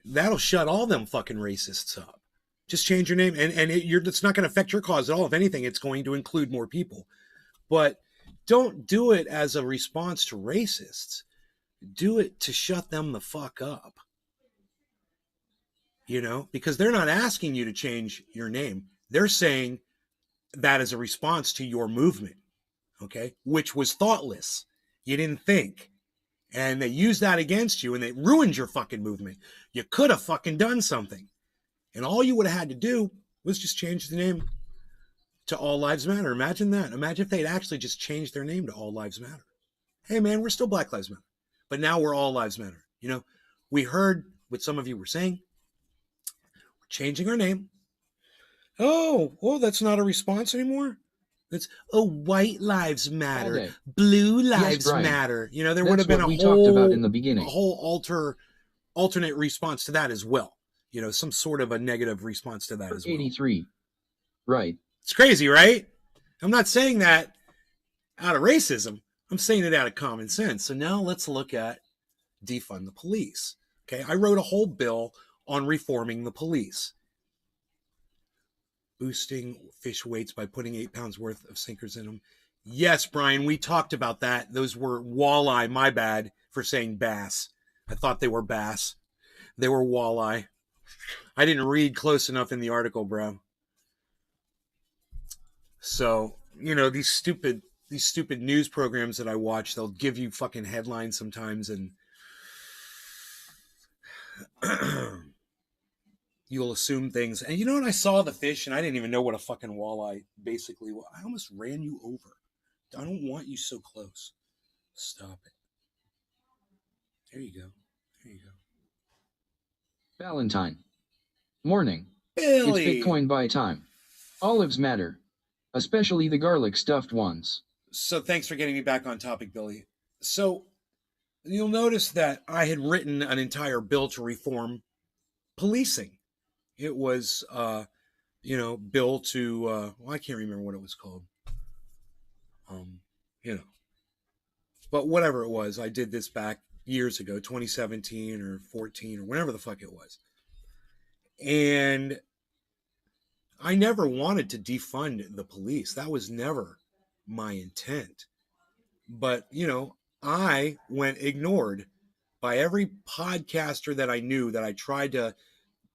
That'll shut all them fucking racists up. Just change your name, and it's not going to affect your cause at all. If anything, it's going to include more people. But don't do it as a response to racists. Do it to shut them the fuck up. You know, because they're not asking you to change your name. They're saying that as a response to your movement, okay, which was thoughtless. You didn't think. And they used that against you and they ruined your fucking movement. You could have fucking done something. And all you would have had to do was just change the name to All Lives Matter. Imagine that. Imagine if they'd actually just changed their name to All Lives Matter. Hey, man, we're still Black Lives Matter. But now we're All Lives Matter. You know, we heard what some of you were saying. We're changing our name. Oh, that's not a response anymore? It's, white lives matter. Blue lives matter. You know, there would have been talked about in the beginning. A whole alternate response to that as well. You know, some sort of a negative response to that as well. 83. Right. It's crazy, right? I'm not saying that out of racism. I'm saying it out of common sense. So now let's look at defund the police. Okay, I wrote a whole bill on reforming the police. Boosting fish weights by putting 8 pounds worth of sinkers in them. Yes, Brian, we talked about that. Those were walleye. My bad for saying bass. I thought they were bass. They were walleye. I didn't read close enough in the article, bro. So, you know, these stupid news programs that I watch, they'll give you fucking headlines sometimes and you'll assume things. And you know what? I saw the fish and I didn't even know what a fucking walleye basically was. I almost ran you over. I don't want you so close. Stop it. There you go. There you go. Valentine. Morning. Billy. It's Bitcoin buy time. Olives matter. Especially the garlic stuffed ones. So thanks for getting me back on topic, Billy. So you'll notice that I had written an entire bill to reform policing. It was, bill to, I can't remember what it was called. You know, but whatever it was, I did this back years ago, 2017 or 14 or whenever the fuck it was. And I never wanted to defund the police. That was never my intent. But, I went ignored by every podcaster that I knew that I tried to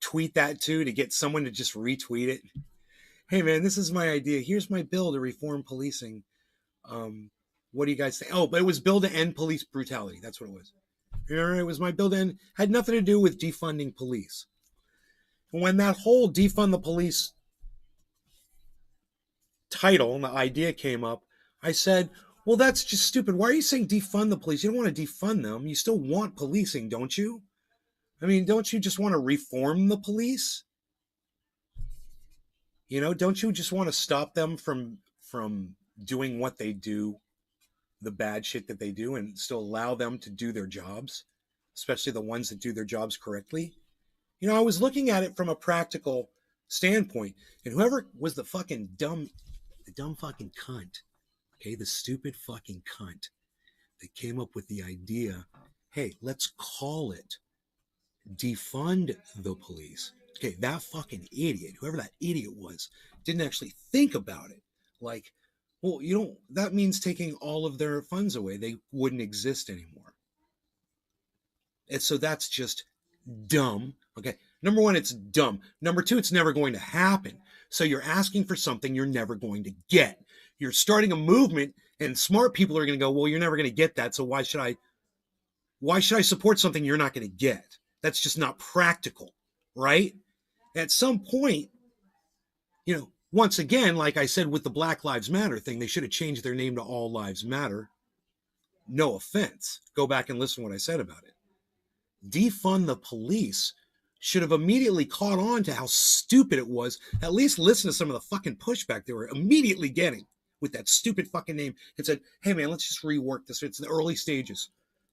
tweet that to get someone to just retweet it. Hey, man, this is my idea. Here's my bill to reform policing. What do you guys think? Oh, but it was bill to end police brutality. That's what it was. Remember, it was my bill to end. Had nothing to do with defunding police. When that whole defund the police title and the idea came up, I said, well, that's just stupid. Why are you saying defund the police? You don't want to defund them. You still want policing, don't you? I mean, don't you just want to reform the police? Don't you just want to stop them from doing what they do, the bad shit that they do, and still allow them to do their jobs, especially the ones that do their jobs correctly? I was looking at it from a practical standpoint, and whoever was the dumb fucking cunt, okay, the stupid fucking cunt that came up with the idea, hey, let's call it defund the police. Okay, that fucking idiot, whoever that idiot was, didn't actually think about it. Like, well, that means taking all of their funds away. They wouldn't exist anymore. And so that's just dumb. Okay, number one, it's dumb. Number two, it's never going to happen. So you're asking for something you're never going to get. You're starting a movement, and smart people are going to go, well, you're never going to get that, so why should I support something you're not going to get? That's just not practical, right? At some point, once again, like I said with the Black Lives Matter thing, they should have changed their name to All Lives Matter. No offense. Go back and listen to what I said about it. Defund the police should have immediately caught on to how stupid it was. At least listen to some of the fucking pushback they were immediately getting with that stupid fucking name and said, hey man, let's just rework this. It's the early stages.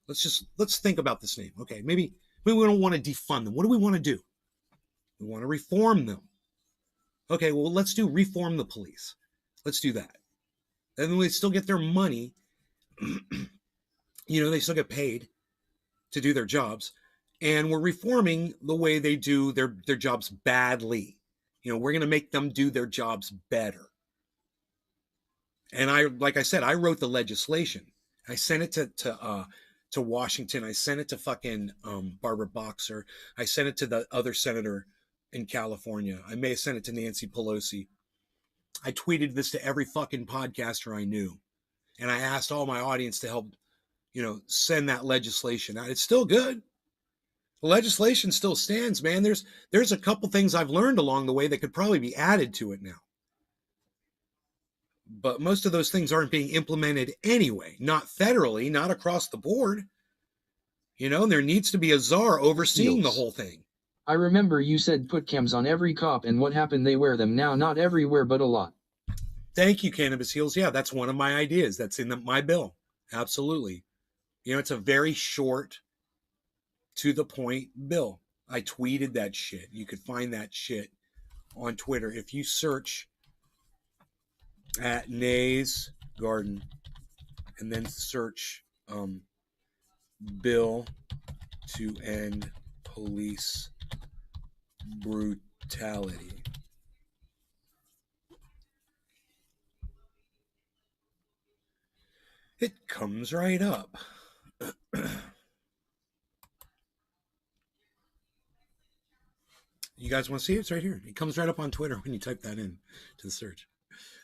Let's think about this name. Okay, maybe we don't want to defund them. What do we want to do? We want to reform them. Okay, well, let's do reform the police. Let's do that. And then they still get their money. They still get paid to do their jobs. And we're reforming the way they do their jobs badly. We're going to make them do their jobs better. And like I said, I wrote the legislation. I sent it to Washington. I sent it to fucking Barbara Boxer. I sent it to the other senator in California. I may have sent it to Nancy Pelosi. I tweeted this to every fucking podcaster I knew. And I asked all my audience to help, send that legislation out. It's still good. The legislation still stands, man. There's a couple things I've learned along the way that could probably be added to it now. But most of those things aren't being implemented anyway, not federally, not across the board. There needs to be a czar overseeing the whole thing. I remember you said put cams on every cop, and what happened? They wear them now, not everywhere, but a lot. Thank you, Cannabis Heals. Yeah, that's one of my ideas. That's in my bill. Absolutely. It's a very short, to the point bill. I tweeted that shit. You could find that shit on Twitter. If you search at Nay's Garden and then search bill to end police brutality. It comes right up. You guys want to see it? It's right here. It comes right up on Twitter when you type that in to the search.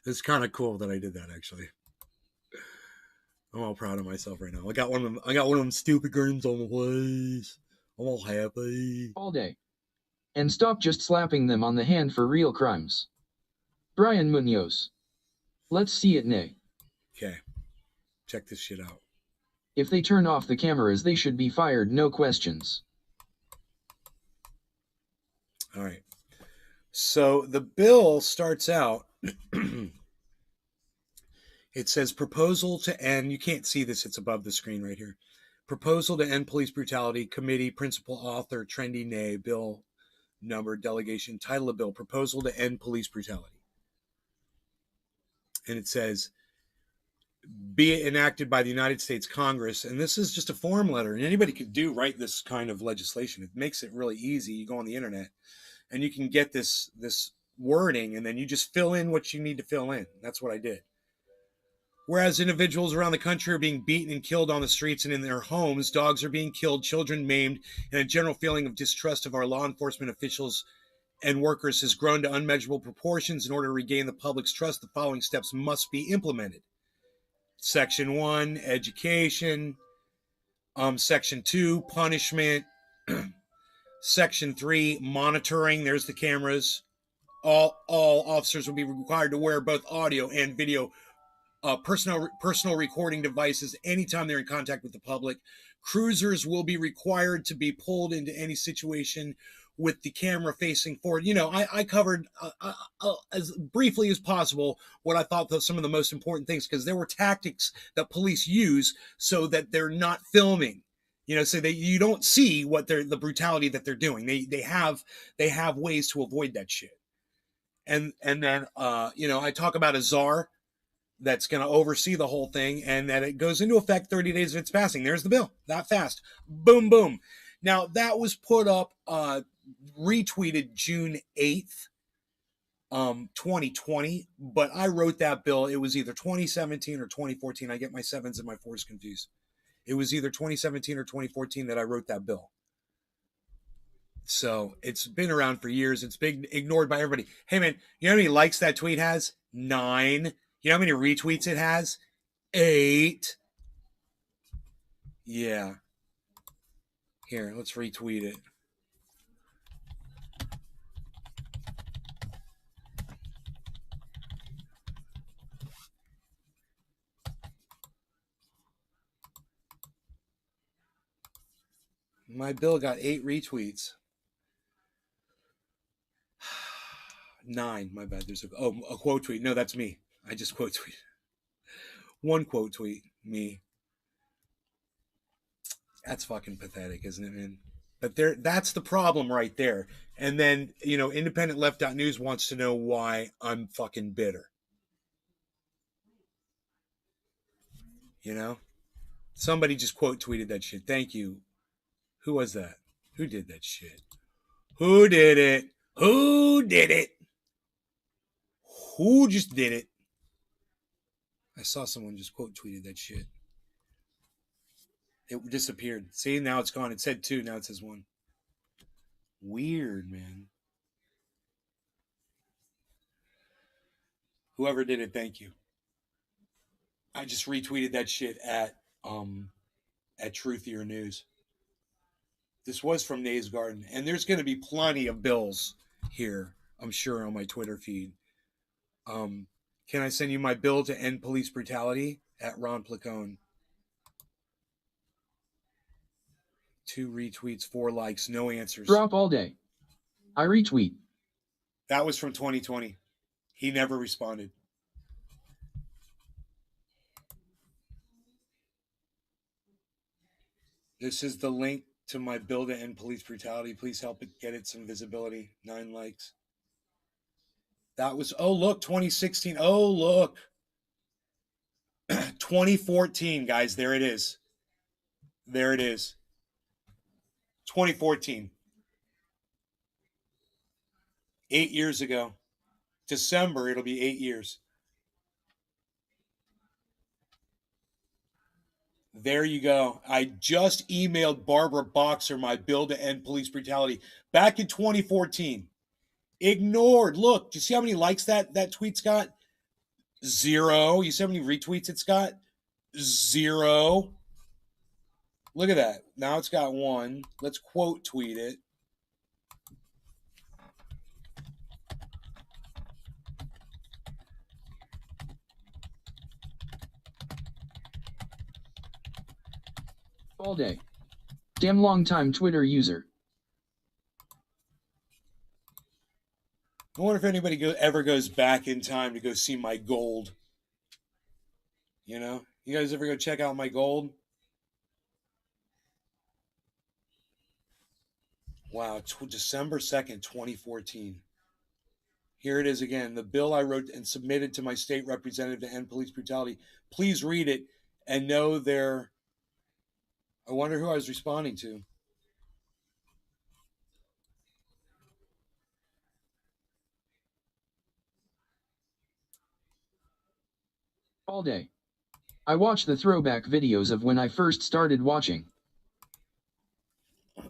It's kind of cool that I did that, actually. I'm all proud of myself right now. I got one of them stupid grins on the place. I'm all happy. All day. And stop just slapping them on the hand for real crimes. Brian Munoz. Let's see it, Nay. Okay. Check this shit out. If they turn off the cameras, they should be fired, no questions. All right. So the bill starts out, It says proposal to end. You can't see this. It's above the screen right here. Proposal to end police brutality. Committee, principal author, Trendy Nay, bill number, delegation, title of bill, proposal to end police brutality. And it says, be it enacted by the United States Congress. And this is just a form letter. And anybody could write this kind of legislation. It makes it really easy. You go on the internet and you can get this wording, and then you just fill in what you need to fill in. That's what I did. Whereas individuals around the country are being beaten and killed on the streets and in their homes, dogs are being killed, children maimed, and a general feeling of distrust of our law enforcement officials and workers has grown to unmeasurable proportions. In order to regain the public's trust, the following steps must be implemented. Section 1, education. Section 2, punishment. Section 3, monitoring. There's the cameras. All officers will be required to wear both audio and video personal recording devices anytime they're in contact with the public. Cruisers will be required to be pulled into any situation with the camera facing forward. You know, I covered as briefly as possible what I thought some of the most important things, because there were tactics that police use so that they're not filming. You know, so that you don't see what the brutality that they're doing. They have ways to avoid that shit. And then you know, I talk about a czar that's going to oversee the whole thing, and that it goes into effect 30 days of its passing. There's the bill, that fast. Boom, boom. Now, that was put up, retweeted June 8th, 2020, but I wrote that bill. It was either 2017 or 2014. I get my 7s and my 4s confused. It was either 2017 or 2014 that I wrote that bill. So it's been around for years. It's been ignored by everybody. Hey, man, you know how many likes that tweet has? 9. You know how many retweets it has? 8. Yeah. Here, let's retweet it. My bill got 8 retweets. 9, my bad. There's a quote tweet. No, that's me. I just quote tweet. 1 quote tweet, me. That's fucking pathetic, isn't it, man? But that's the problem right there. And then, you know, Independent Left.News wants to know why I'm fucking bitter. You know? Somebody just quote tweeted that shit. Thank you. Who was that? Who did that shit? Who did it? Who did it? Who just did it? I saw someone just quote tweeted that shit. It disappeared. See, now it's gone. It said 2, now it says 1. Weird, man. Whoever did it, thank you. I just retweeted that shit at Truthier News. This was from Nay's Garden, and there's going to be plenty of bills here, I'm sure, on my Twitter feed. Can I send you my bill to end police brutality? At Ron Placone. 2 retweets, 4 likes, no answers. Drop all day. I retweet. That was from 2020. He never responded. This is the link to my bill to end police brutality. Please help it get it some visibility. 9 likes. That was, oh, look, 2016. Oh, look. 2014, guys. There it is. There it is. 2014. 8 years ago. December, it'll be 8 years. There you go. I just emailed Barbara Boxer my bill to end police brutality back in 2014. Ignored. Look, do you see how many likes that tweet's got? 0. You see how many retweets it's got? 0. Look at that. Now it's got 1. Let's quote tweet it. All day. Damn long time Twitter user. I wonder if anybody ever goes back in time to go see my gold. You know, you guys ever go check out my gold? Wow, December 2nd, 2014. Here it is again. The bill I wrote and submitted to my state representative to end police brutality. Please read it and know there. I wonder who I was responding to. All day. I watch the throwback videos of when I first started watching. I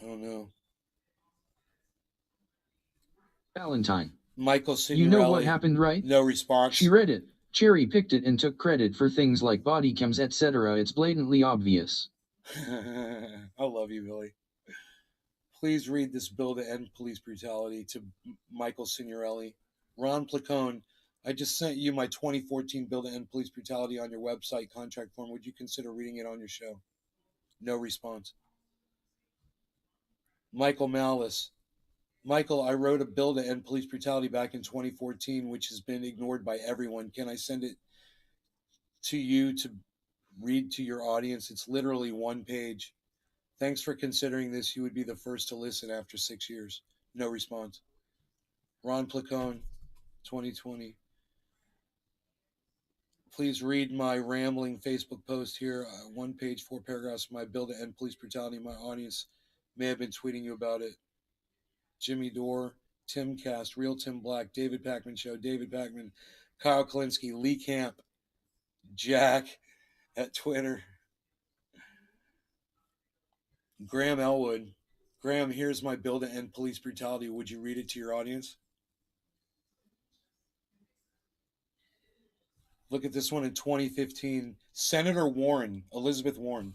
don't know. Valentine. Michael Signorelli. You know what happened, right? No response. She read it, cherry-picked it and took credit for things like body cams, etc. It's blatantly obvious. I love you, Billy. Please read this bill to end police brutality to Michael Signorelli. Ron Placone, I just sent you my 2014 bill to end police brutality on your website contract form. Would you consider reading it on your show? No response. Michael Malice. Michael, I wrote a bill to end police brutality back in 2014, which has been ignored by everyone. Can I send it to you to read to your audience? It's literally one page. Thanks for considering this. You would be the first to listen after 6 years. No response. Ron Placone, 2020. Please read my rambling Facebook post here. 1 page, 4 paragraphs. My bill to end police brutality. My audience may have been tweeting you about it. Jimmy Dore, Tim Cast, Real Tim Black, David Pakman Show, David Pakman, Kyle Klinsky, Lee Camp, Jack at Twitter. Graham Elwood. Graham, here's my bill to end police brutality. Would you read it to your audience? Look at this one in 2015. Senator Warren, Elizabeth Warren.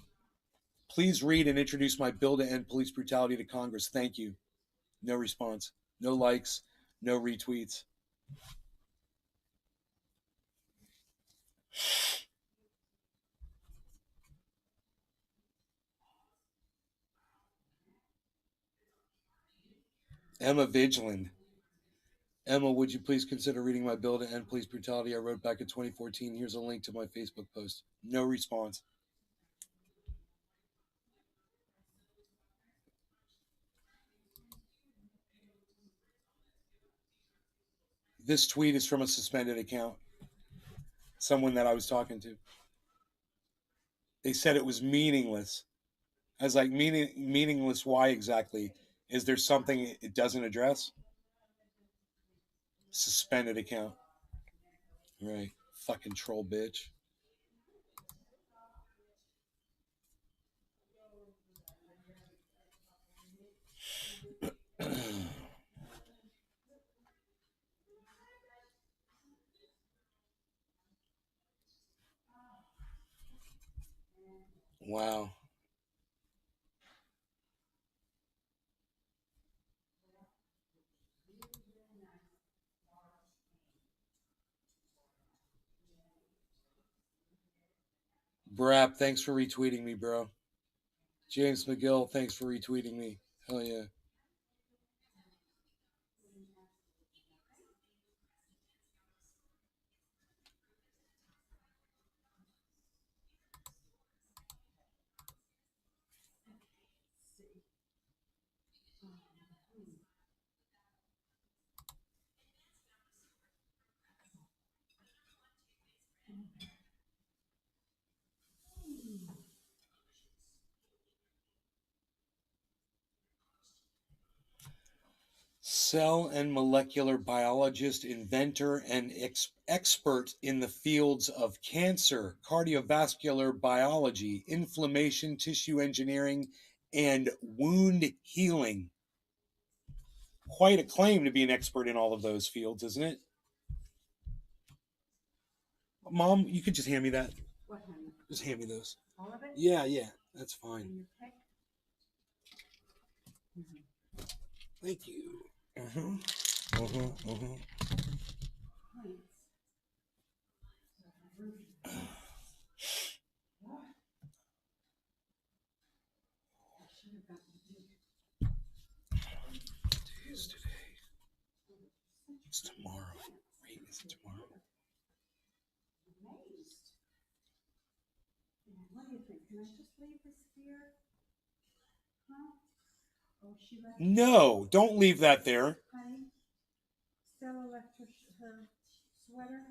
Please read and introduce my bill to end police brutality to Congress. Thank you. No response. No likes. No retweets. Emma Vigilant. Emma, would you please consider reading my bill to end police brutality I wrote back in 2014? Here's a link to my Facebook post. No response. This tweet is from a suspended account. Someone that I was talking to. They said it was meaningless. I was like, meaningless, why exactly? Is there something it doesn't address? Suspended account. Right. Fucking troll bitch. Wow. Brap, thanks for retweeting me, bro. James McGill, thanks for retweeting me. Hell yeah. Cell and molecular biologist, inventor, and expert in the fields of cancer, cardiovascular biology, inflammation, tissue engineering, and wound healing. Quite a claim to be an expert in all of those fields, isn't it? Mom, you could just hand me that. What, honey? Just hand me those. All of it? Yeah, that's fine. And your pick? Thank you. Thanks. Days today. tomorrow. Wait, is it tomorrow? What do you think? Can I just leave this here? Huh? Oh, she left. No, don't leave that there. Honey, Stella left her sweater.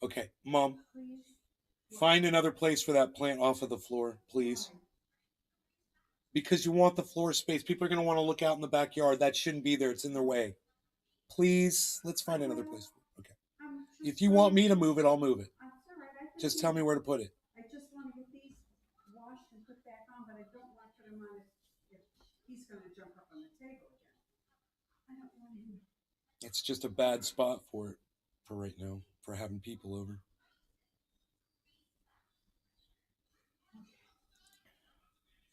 Okay, Mom, Please. find another place for that plant off of the floor, please. Because you want the floor space. People are going to want to look out in the backyard. That shouldn't be there. It's in their way. Please, let's find another place. Okay. If you want me to move it, I'll move it. Just tell me where to put it. I just want to get these washed and put back on, but I don't want to put them on if he's going to jump up on the table again. I don't want him. It's just a bad spot for it for right now, for having people over.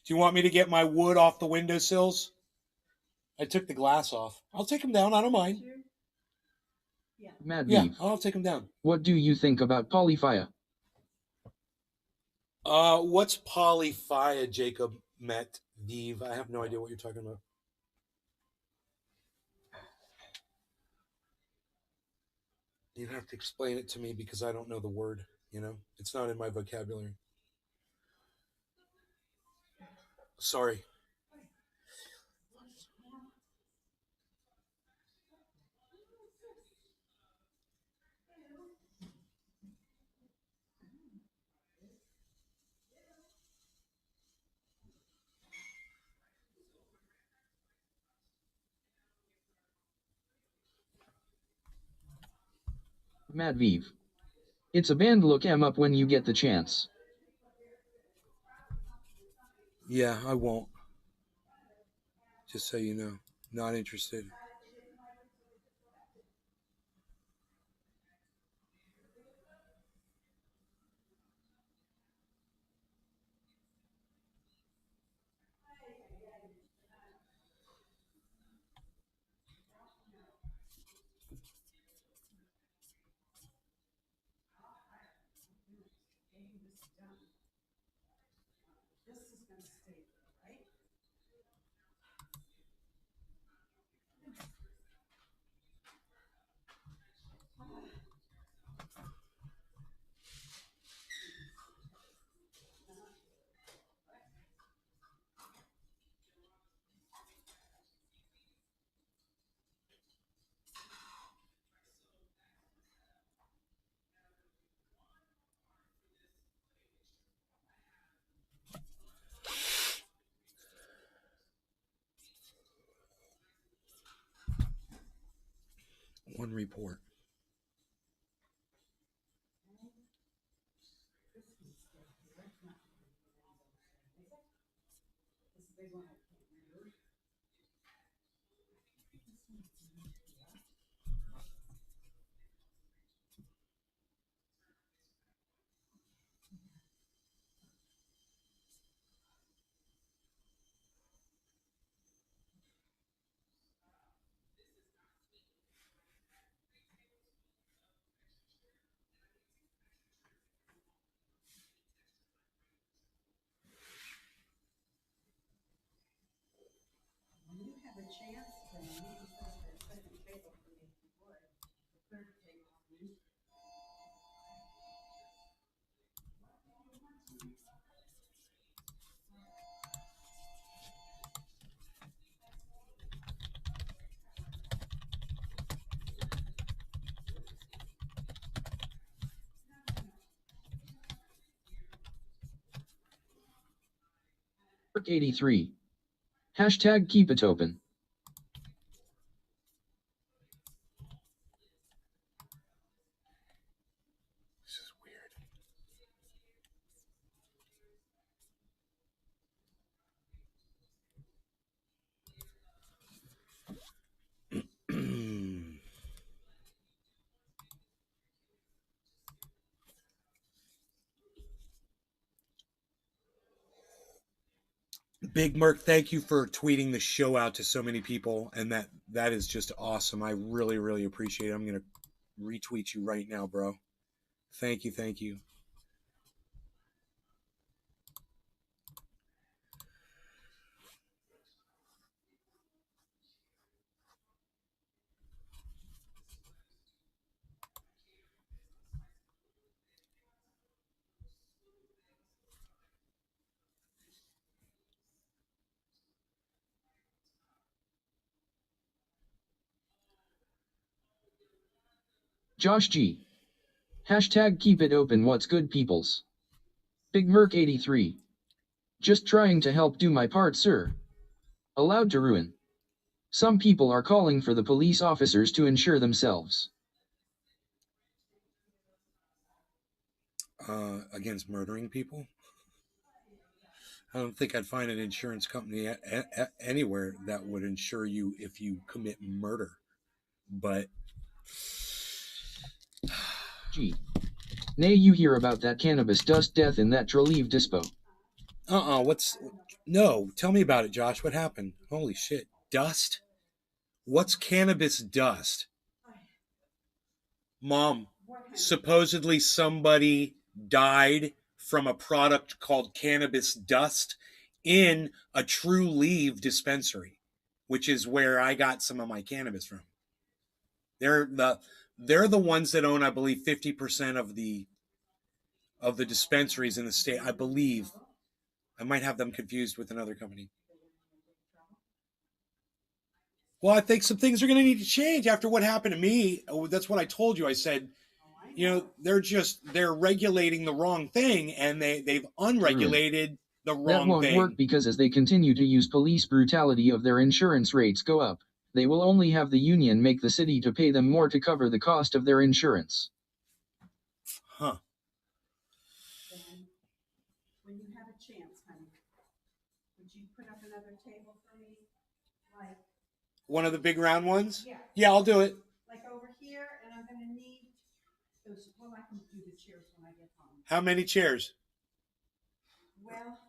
Do you want me to get my wood off the windowsills? I took the glass off. I'll take them down. I don't mind. Yeah. Mad Yeah, Beef, I'll take them down. what do you think about polyphia? What's polyphia, Jacob Met Vive? I have no idea what you're talking about. You'd have to explain it to me because I don't know the word, you know? It's not in my vocabulary. Sorry. Mad Vive. It's a band, look 'em up when you get the chance. Yeah, I won't. Just so you know. Not interested. This is going to stay there, right? One report. When you have a chance to use the second table for me, if you would. The third table for me. Work 83. Hashtag keep it open. This is weird. Big Merc, thank you for tweeting the show out to so many people, and that is just awesome. I really, really appreciate it. I'm gonna retweet you right now, bro. Thank you, thank you. Josh G. Hashtag keep it open. What's good, peoples? Big Merc 83. Just trying to help do my part, sir. Allowed to ruin. Some people are calling for the police officers to insure themselves. Against murdering people? I don't think I'd find an insurance company anywhere that would insure you if you commit murder. But Gee. Nay, you hear about that cannabis dust death in that Trolive dispo? No, tell me about it, Josh. What happened? Holy shit. Dust? What's cannabis dust? Mom, supposedly somebody died from a product called cannabis dust in a True Leaf dispensary, which is where I got some of my cannabis from. They're the ones that own, I believe, 50% of the dispensaries in the state. I believe. I might have them confused with another company. Well, I think some things are going to need to change after what happened to me. That's what I told you. I said, they're regulating the wrong thing, and they've unregulated the wrong thing. That won't work because as they continue to use police brutality of their insurance rates go up, they will only have the union make the city to pay them more to cover the cost of their insurance. Huh. When you have a chance, honey, would you put up another table for me? Like one of the big round ones? Yeah. Yeah, I'll do it. Like over here, and I'm going to need those. Well, I can do the chairs when I get home. How many chairs? Well,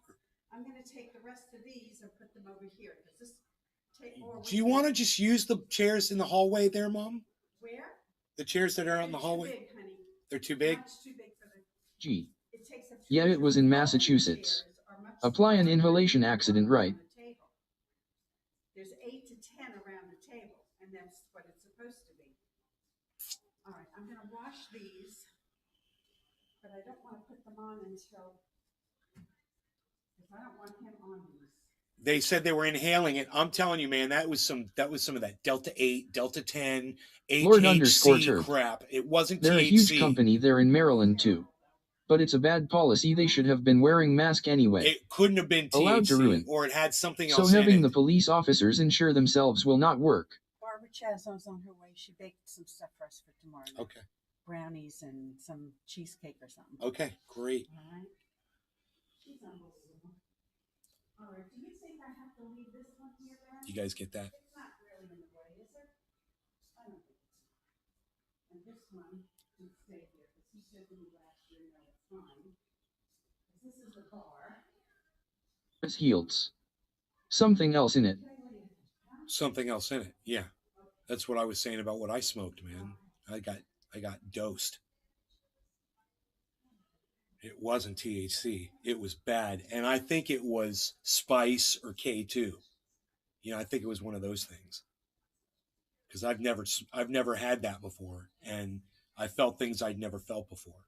I'm going to take the rest of these and put them over here. Do you want to just use the chairs in the hallway there, Mom? Where? The chairs that are out in the hallway? Too big, honey. They're too big? Much too big for the... Gee. Yeah, it was in Massachusetts. Apply an inhalation accident, right? There's 8 to 10 around the table, and that's what it's supposed to be. All right, I'm going to wash these, but I don't want to put them on until, because I don't want him on these. They said they were inhaling it. I'm telling you, man, that was some of that Delta 8, Delta 10, HHC crap. It wasn't They're THC. A huge company there in Maryland too. But it's a bad policy. They should have been wearing masks anyway. It couldn't have been THC, allowed to ruin. Or it had something else so in it. having the police officers insure themselves will not work. Barbara Chasno's on her way. She baked some stuff for us for tomorrow night. Okay. Brownies and some cheesecake or something. Okay, great. All right. She's unbelievable. All right, do you think I have to leave this one here, then? You guys get that? It's not really in the way, is it? I don't think so. And this one can stay here, because he said to me last year, no, it's fine. This is a bar. It's Heels. Something else in it. Something else in it, yeah. That's what I was saying about what I smoked, man. I got dosed. It wasn't THC. It was bad. And I think it was Spice or K2. I think it was one of those things. Because I've never had that before. And I felt things I'd never felt before.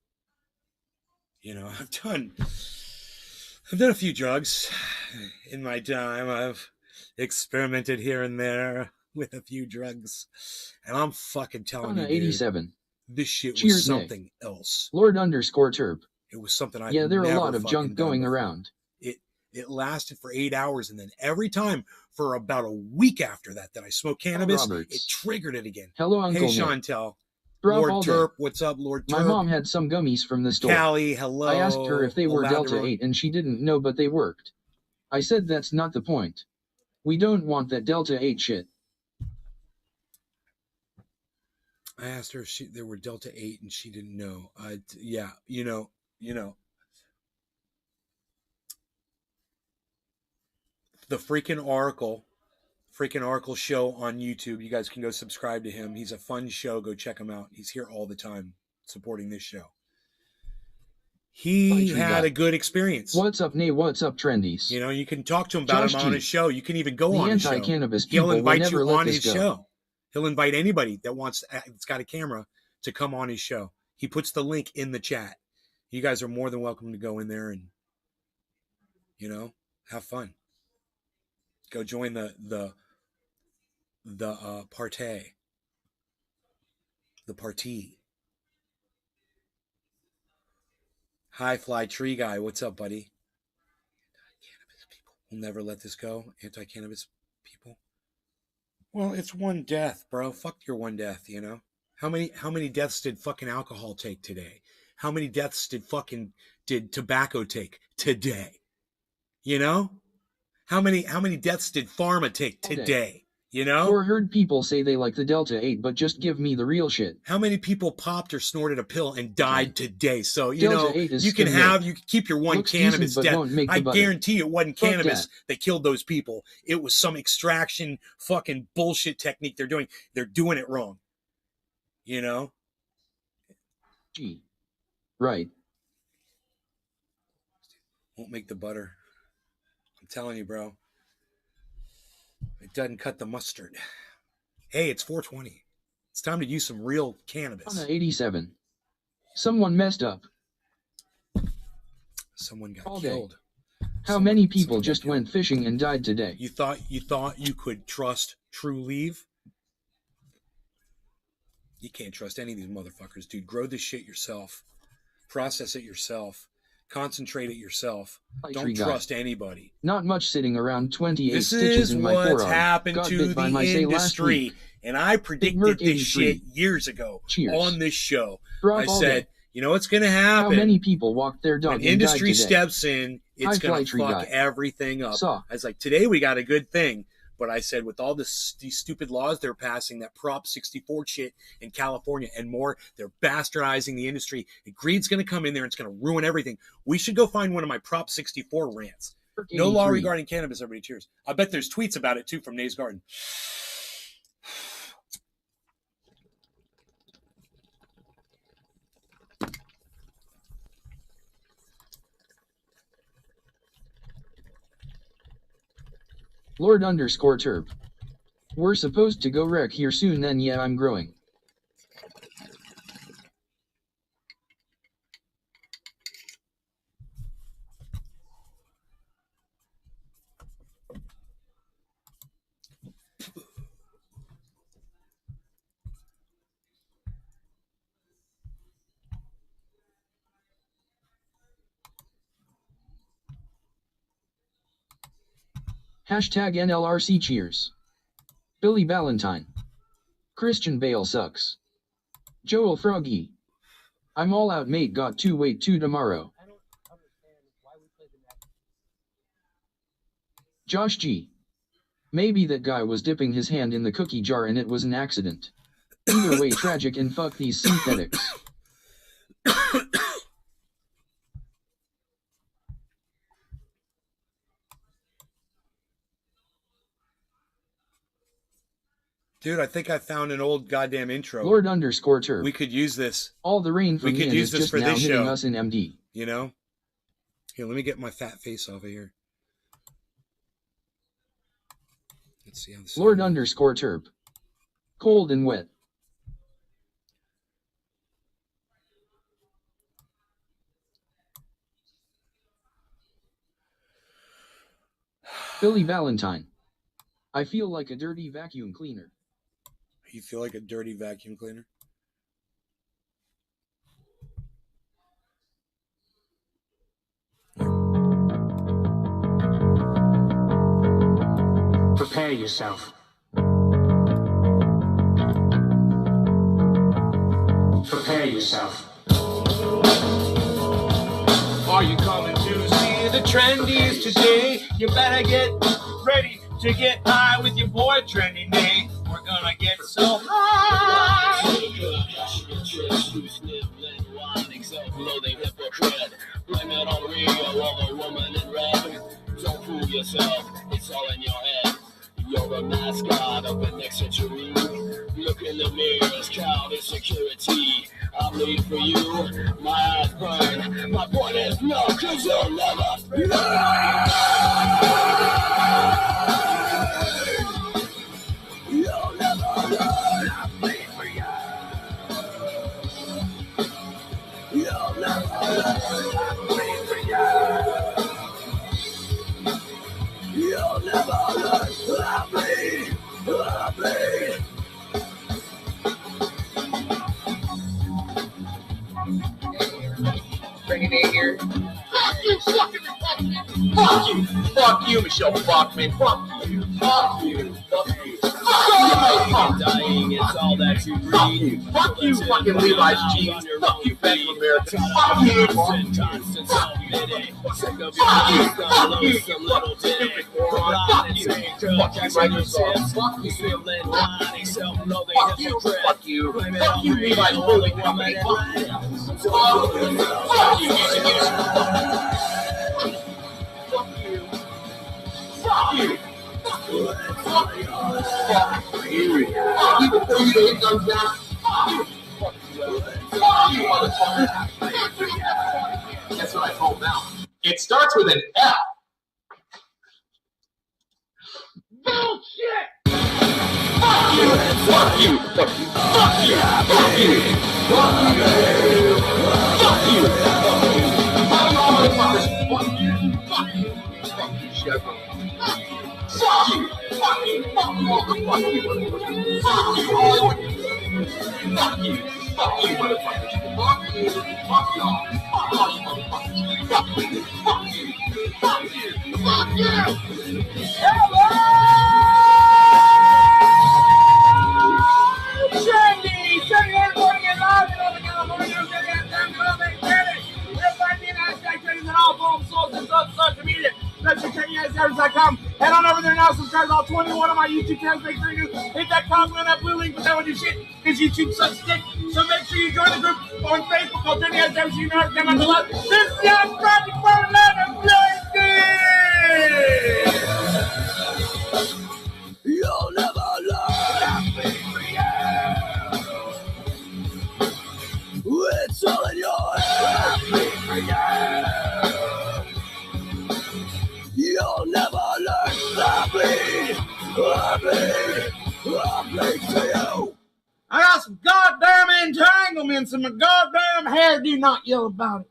I've done a few drugs in my time. I've experimented here and there with a few drugs. And I'm fucking telling you, dude, 87. This shit was Cheers, something else. Lord_Terp. It was something I Yeah, there are never a lot of junk going before. around. It lasted for 8 hours, and then every time for about a week after that I smoked cannabis, it triggered it again. Hello, Uncle Hey, Nick. Chantel. Drop Lord all Terp, day. what's up, Lord Terp? My mom had some gummies from the store. Callie, hello. I asked her if they were Allowed Delta to- 8 and she didn't know, but they worked. I said that's not the point. We don't want that Delta 8 shit. I asked her if there were Delta 8 and she didn't know. Yeah, the freaking Oracle show on YouTube. You guys can go subscribe to him. He's a fun show. Go check him out. He's here all the time supporting this show. He had a good experience. What's up, Nay? What's up, Trendies? You can talk to him about him on his show. You can even go on his show. The anti-cannabis He'll people will invite never you let on this his go. show. He'll invite anybody that's got a camera to come on his show. He puts the link in the chat. You guys are more than welcome to go in there and, have fun. Go join the party. High Fly Tree Guy, what's up, buddy? Anti-cannabis people will never let this go. Anti-cannabis people. Well, it's one death, bro. Fuck your one death, you know? How many deaths did fucking alcohol take today? How many deaths did tobacco take today? You know? How many deaths did pharma take today? You know? Or heard people say they like the Delta 8, but just give me the real shit. How many people popped or snorted a pill and died today? So, you Delta know, 8 is you can keep your one Looks cannabis decent, but death. won't make the I butter. guarantee it wasn't Fuck cannabis that killed those people. It was some extraction fucking bullshit technique they're doing. They're doing it wrong. You know? Gee. Right. Won't make the butter. I'm telling you, bro. It doesn't cut the mustard. Hey, it's 420. It's time to use some real cannabis. 87. Someone messed up. Someone got All day. killed. How many people just went fishing and died today? You thought you could trust True Leave? You can't trust any of these motherfuckers, dude. Grow this shit yourself. Process it yourself. Concentrate it yourself. Don't trust anybody. Not much sitting around 28 This stitches is in my forearm. what's happened Got to bit by the my say last industry. week. And I predicted Merc this 83. shit years ago. Cheers. On this show. Drop I all said, day. you know what's going to happen? How many people walked their dog When and industry died today? steps in, it's High going Fly to Tree fuck Guy. everything up. Saw. I was like, today we got a good thing. But I said, with all these stupid laws they're passing, that Prop 64 shit in California and more, they're bastardizing the industry. And greed's going to come in there and it's going to ruin everything. We should go find one of my Prop 64 rants. No law 83. regarding cannabis, everybody cheers. I bet there's tweets about it too from Nays Garden. Lord _Terp. We're supposed to go wreck here soon then yeah I'm growing. Hashtag NLRC cheers. Billy Ballantyne. Christian Bale sucks. Joel Froggy. I'm all out mate got to wait till tomorrow. Josh G. Maybe that guy was dipping his hand in the cookie jar and it was an accident. Either way tragic and fuck these synthetics. Dude, I think I found an old goddamn intro. Lord _Terp. We could use this. All the rain from We could the use is this just for now this hitting show. us in MD. You know? Here, let me get my fat face over here. Let's see how this Lord _Terp. Cold and wet. Billy Valentine. I feel like a dirty vacuum cleaner. You feel like a dirty vacuum cleaner? Prepare yourself. Prepare yourself. Are you coming to see the trendies today? You better get ready to get high with your boy Trendy Nate. We're gonna get so high. Blame it on Rio or the woman in red. Don't fool yourself, it's all in your head. You're a mascot of the next century. Look in the mirrors, count insecurity. I bleed for you, my eyes burn. My point is no, cause you'll never learn. You'll never learn. I bleed for you. You'll never learn. I bleed for you. You'll never learn. I bleed. I bleed. bringing it here. Fuck you, fucking Republican. Fuck you. Fuck you, Michelle Bachmann. Fuck you. Fuck you. Fuck you. Dying, it's all that you breathe. Fuck you, fucking Levi's jeans. Fuck you, Bank of America. Fuck you. Constant self-pity. Sick of your Fuck you. fuck you. Some little ditty. Fuck you. Fuck you, Microsoft. Fuck you. Feeling lying, self-loathing, Fuck you. hypocrite. Fuck you. Blame it Fuck on you, greed, Levi's all holding the company. woman and Fuck you. light. Fuck you, music industry. Fuck you. Fuck you. Fuck you. Fuck you. Fuck you before you hit guns down. Fuck you. Fuck you, motherfucker. That's what I told now. It starts with an F. Bullshit! Fuck you! Fuck you! Fuck you! Fuck you! Fuck you! Fuck you! Fuck you! Fuck you! All y'all motherfuckers! Fuck you! Fuck you! Fuck you, Chevron! Fuck you! Fuck you! Fuck you! Fuck you! Fuck you! Fuck you! Fuck you, motherfuckers! Fuck you! Fuck y'all! Fuck all you motherfuckers! Fuck you! Fuck you! Fuck you! Fuck you! Trendy! Sunny reporting it live in Northern California. You'll find me in #Trending on all Boom Souls and social media. That's your TrendySeries.com. Head on over there now. Subscribe to all 21 of my YouTube channels. Make sure you hit that comment on that blue link, but that would do shit because YouTube sucks dick. So make sure you join the group on Facebook called TrendySeries. You know how to come on the left. This is Young Project for 11 You'll never learn. It's all in your head. You'll never learn. Happy to you. I got some goddamn entanglements in my goddamn hair. Do not yell about it.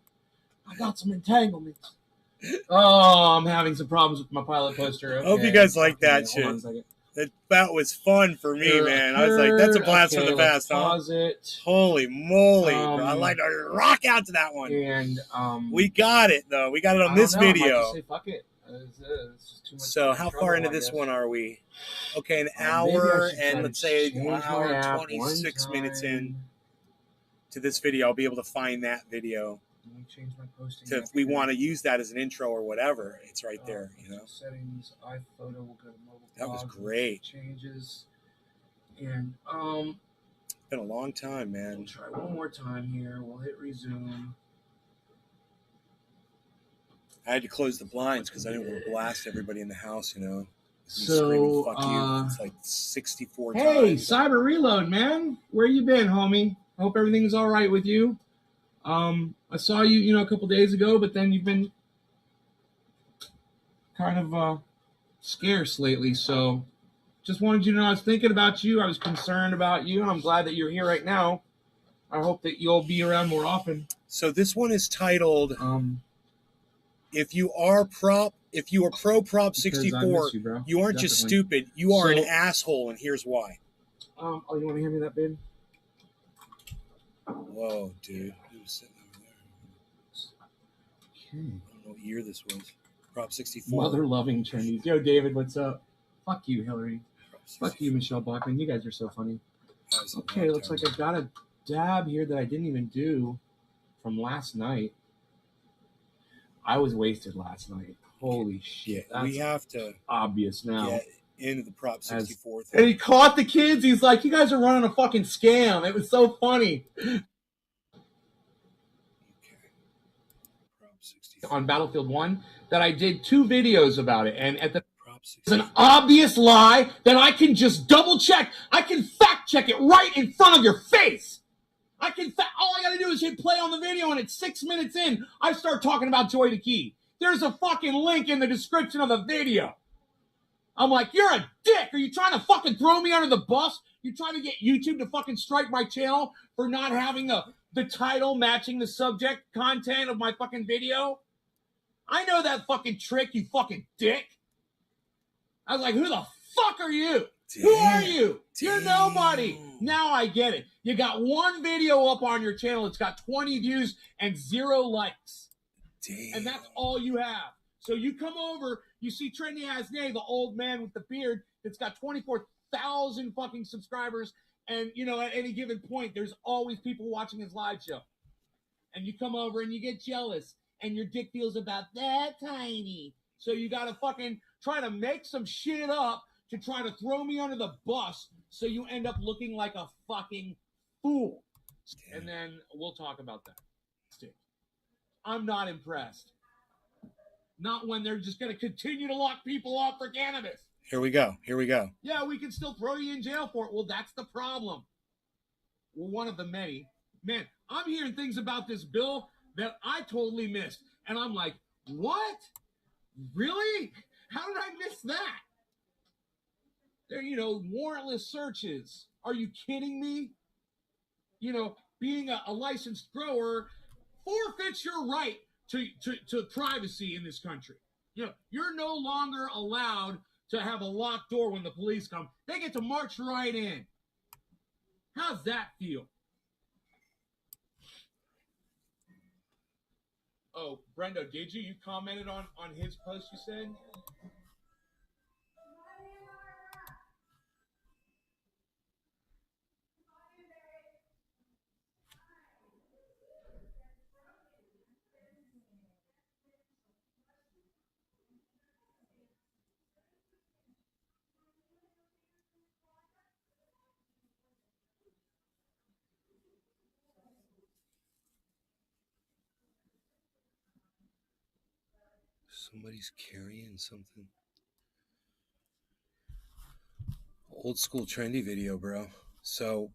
I got some entanglements. Oh, I'm having some problems with my pilot poster. I hope you guys like that Hold shit. on a second. That was fun for me, man. I was like, that's a blast from the past, huh? Pause it. Holy moly, bro. I like to rock out to that one. And we got it, though. We got it on this I might video. just say, fuck it. It's just too much So how trouble, far into I this guess. one are we? Okay, an Maybe I hour should try and to let's say change an my hour and app 26 one minutes in time. to this video. I'll be able to find that video. Let me change my posting So if app we here. want to use that as an intro or whatever, it's right there, you know? Settings, iPhoto, we'll go to mobile. That was blogs, great. Changes. And It's been a long time, we'll man. try one more time here. We'll hit resume. I had to close the blinds because I didn't want to blast everybody in the house, you know? So, Screaming, fuck you. It's like 64 hey, times. Cyber Reload, man. Where you been, homie? Hope everything's all right with you. I saw you, a couple days ago, but then you've been kind of scarce lately. So just wanted you to know I was thinking about you. I was concerned about you, and I'm glad that you're here right now. I hope that you'll be around more often. So this one is titled if you are pro prop 64, you aren't just stupid, you are an asshole, and here's why. Oh, you want to hand me that, babe? Whoa, dude. He was sitting over there. Okay. I don't know what year this was. Prop 64. Mother-loving Chinese. Yo, David, what's up? Fuck you, Hillary. Prop 64. Fuck you, Michelle Bachmann. You guys are so funny. That was a Okay, long looks time like I've got a dab here that I didn't even do from last night. I was wasted last night. Holy shit. Yeah, we have to Obvious now. get into the Prop 64 And he thing. caught the kids. He's like, you guys are running a fucking scam. It was so funny. Okay. Prop 64. On Battlefield 1 that I did 2 videos about it. And at the Prop it's 64. an obvious lie that I can just double check. I can fact check it right in front of your face. All I gotta do is hit play on the video, and it's 6 minutes in, I start talking about Joy the Key. There's a fucking link in the description of the video. I'm like, you're a dick. Are you trying to fucking throw me under the bus? You trying to get YouTube to fucking strike my channel for not having the title matching the subject content of my fucking video? I know that fucking trick, you fucking dick. I was like, who the fuck are you? Who are you? You're nobody. Now I get it. You got one video up on your channel. It's got 20 views and 0 likes. Damn. And that's all you have. So you come over, you see Trendy Hasnay, the old man with the beard that's got 24,000 fucking subscribers. And, you know, at any given point, there's always people watching his live show. And you come over and you get jealous. And your dick feels about that tiny. So you got to fucking try to make some shit up to try to throw me under the bus so you end up looking like a fucking fool. Damn. And then we'll talk about that. I'm not impressed. Not when they're just going to continue to lock people up for cannabis. Here we go. Here we go. Yeah, we can still throw you in jail for it. Well, that's the problem. Well, one of the many. Man, I'm hearing things about this bill that I totally missed. And I'm like, what? Really? How did I miss that? There, you know, warrantless searches. Are you kidding me? You know, being a licensed grower forfeits your right to privacy in this country. You know, you're no longer allowed to have a locked door when the police come. They get to march right in. How's that feel? Oh, Brendo, did you? You commented on his post, you said? Somebody's carrying something. Old school trendy video, bro. So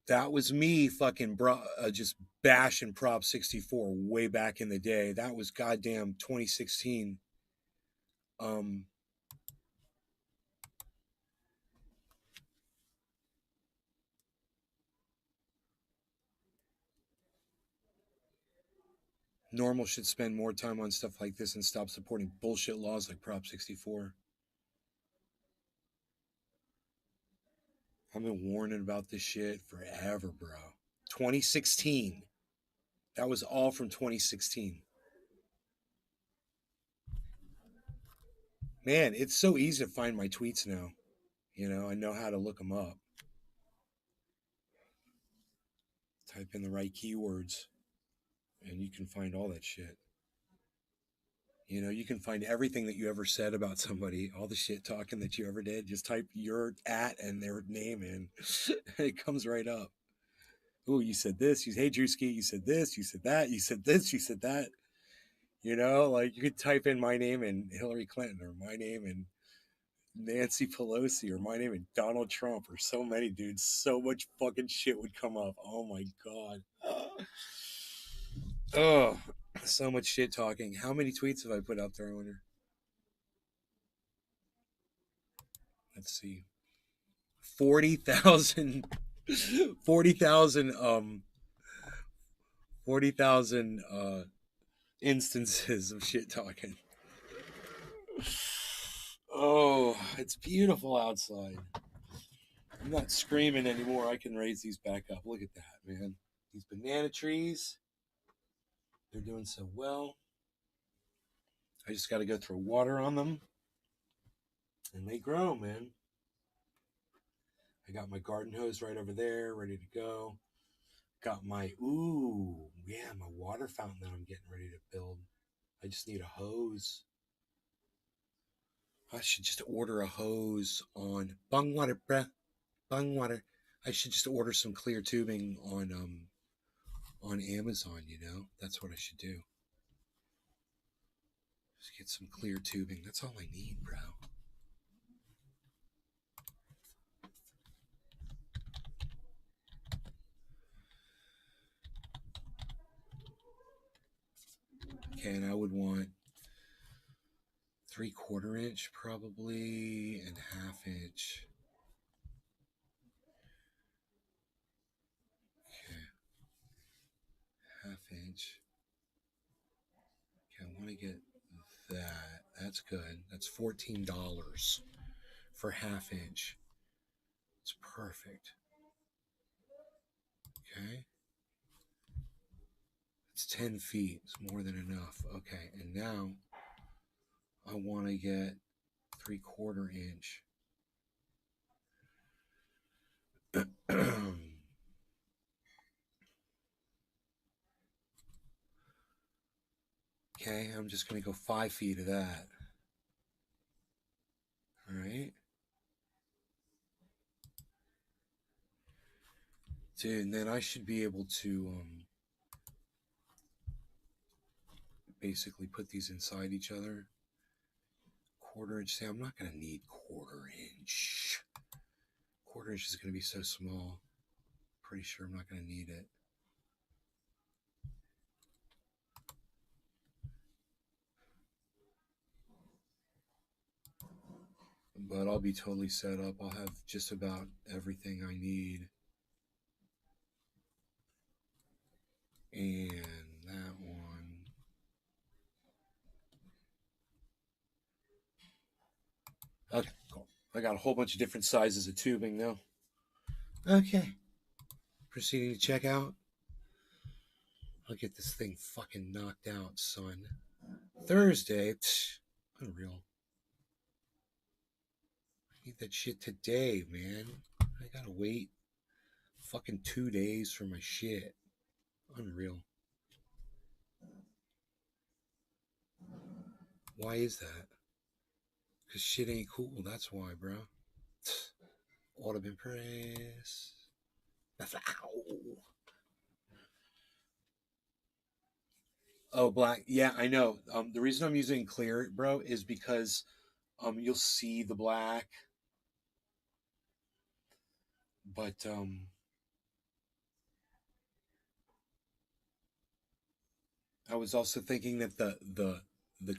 that was me fucking just bashing Prop 64 way back in the day. That was goddamn 2016. Normal should spend more time on stuff like this and stop supporting bullshit laws like Prop 64. I've been warning about this shit forever, bro. 2016. That was all from 2016. Man, it's so easy to find my tweets now. You know, I know how to look them up. Type in the right keywords, and you can find all that shit. You know, you can find everything that you ever said about somebody, all the shit talking that you ever did. Just type your @ and their name in. It comes right up. Ooh, you said this. You hey, Drewski, you said this. You said that. You said this. You said that. You know, like you could type in my name and Hillary Clinton, or my name and Nancy Pelosi, or my name and Donald Trump, or so many dudes. So much fucking shit would come up. Oh my God. Oh, so much shit talking. How many tweets have I put out there, I wonder? Let's see. 40,000 instances of shit talking. Oh, it's beautiful outside. I'm not screaming anymore. I can raise these back up. Look at that, man. These banana trees, they're doing so well. I just got to go throw water on them, and they grow, man. I got my garden hose right over there, ready to go. Got my, my water fountain that I'm getting ready to build. I just need a hose. I should just order a hose on Bung Water, bruh. Bung Water. I should just order some clear tubing on Amazon, you know? That's what I should do. Just get some clear tubing. That's all I need, bro. Okay, and I would want 3/4 inch probably, and 1/2 inch. Okay. 1/2 inch. Okay, I want to get that. That's good. That's $14 for 1/2 inch. It's perfect. Okay. It's 10 feet. It's more than enough. Okay. And now I want to get 3/4 inch. Okay, I'm just going to go 5 feet of that. All right. Dude, and then I should be able to basically put these inside each other. 1/4 inch. See, I'm not going to need 1/4 inch. 1/4 inch is going to be so small. Pretty sure I'm not going to need it. But I'll be totally set up. I'll have just about everything I need. And that one. Okay, cool. I got a whole bunch of different sizes of tubing now. Okay. Proceeding to check out. I'll get this thing fucking knocked out, son. Thursday. Unreal. I need that shit today, man. I gotta wait fucking 2 days for my shit. Unreal. Why is that? Because shit ain't cool. That's why, bro. Autumn Press. Ow. Oh, black. Yeah, I know. The reason I'm using clear, bro, is because you'll see the black. But I was also thinking that the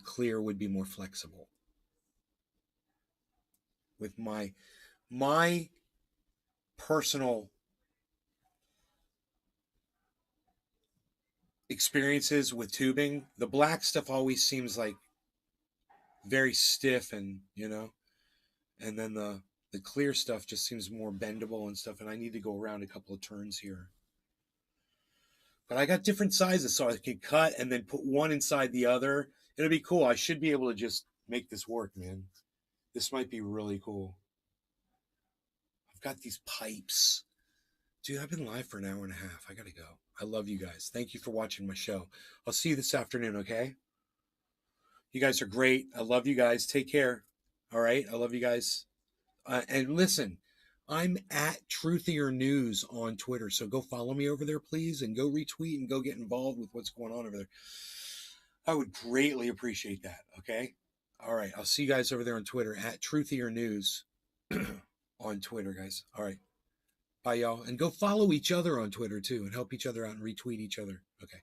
clear would be more flexible. With my personal experiences with tubing, the black stuff always seems like very stiff, and and then the clear stuff just seems more bendable and stuff, and I need to go around a couple of turns here. But I got different sizes, so I can cut and then put one inside the other. It'll be cool. I should be able to just make this work, man. This might be really cool. I've got these pipes. Dude, I've been live for an hour and a half. I gotta go. I love you guys. Thank you for watching my show. I'll see you this afternoon, okay? You guys are great. I love you guys. Take care. All right? I love you guys. And listen, I'm at Truthier News on Twitter, so go follow me over there, please, and go retweet and go get involved with what's going on over there. I would greatly appreciate that, okay? All right, I'll see you guys over there on Twitter, at Truthier News on Twitter, guys. All right, bye, y'all. And go follow each other on Twitter, too, and help each other out and retweet each other. Okay.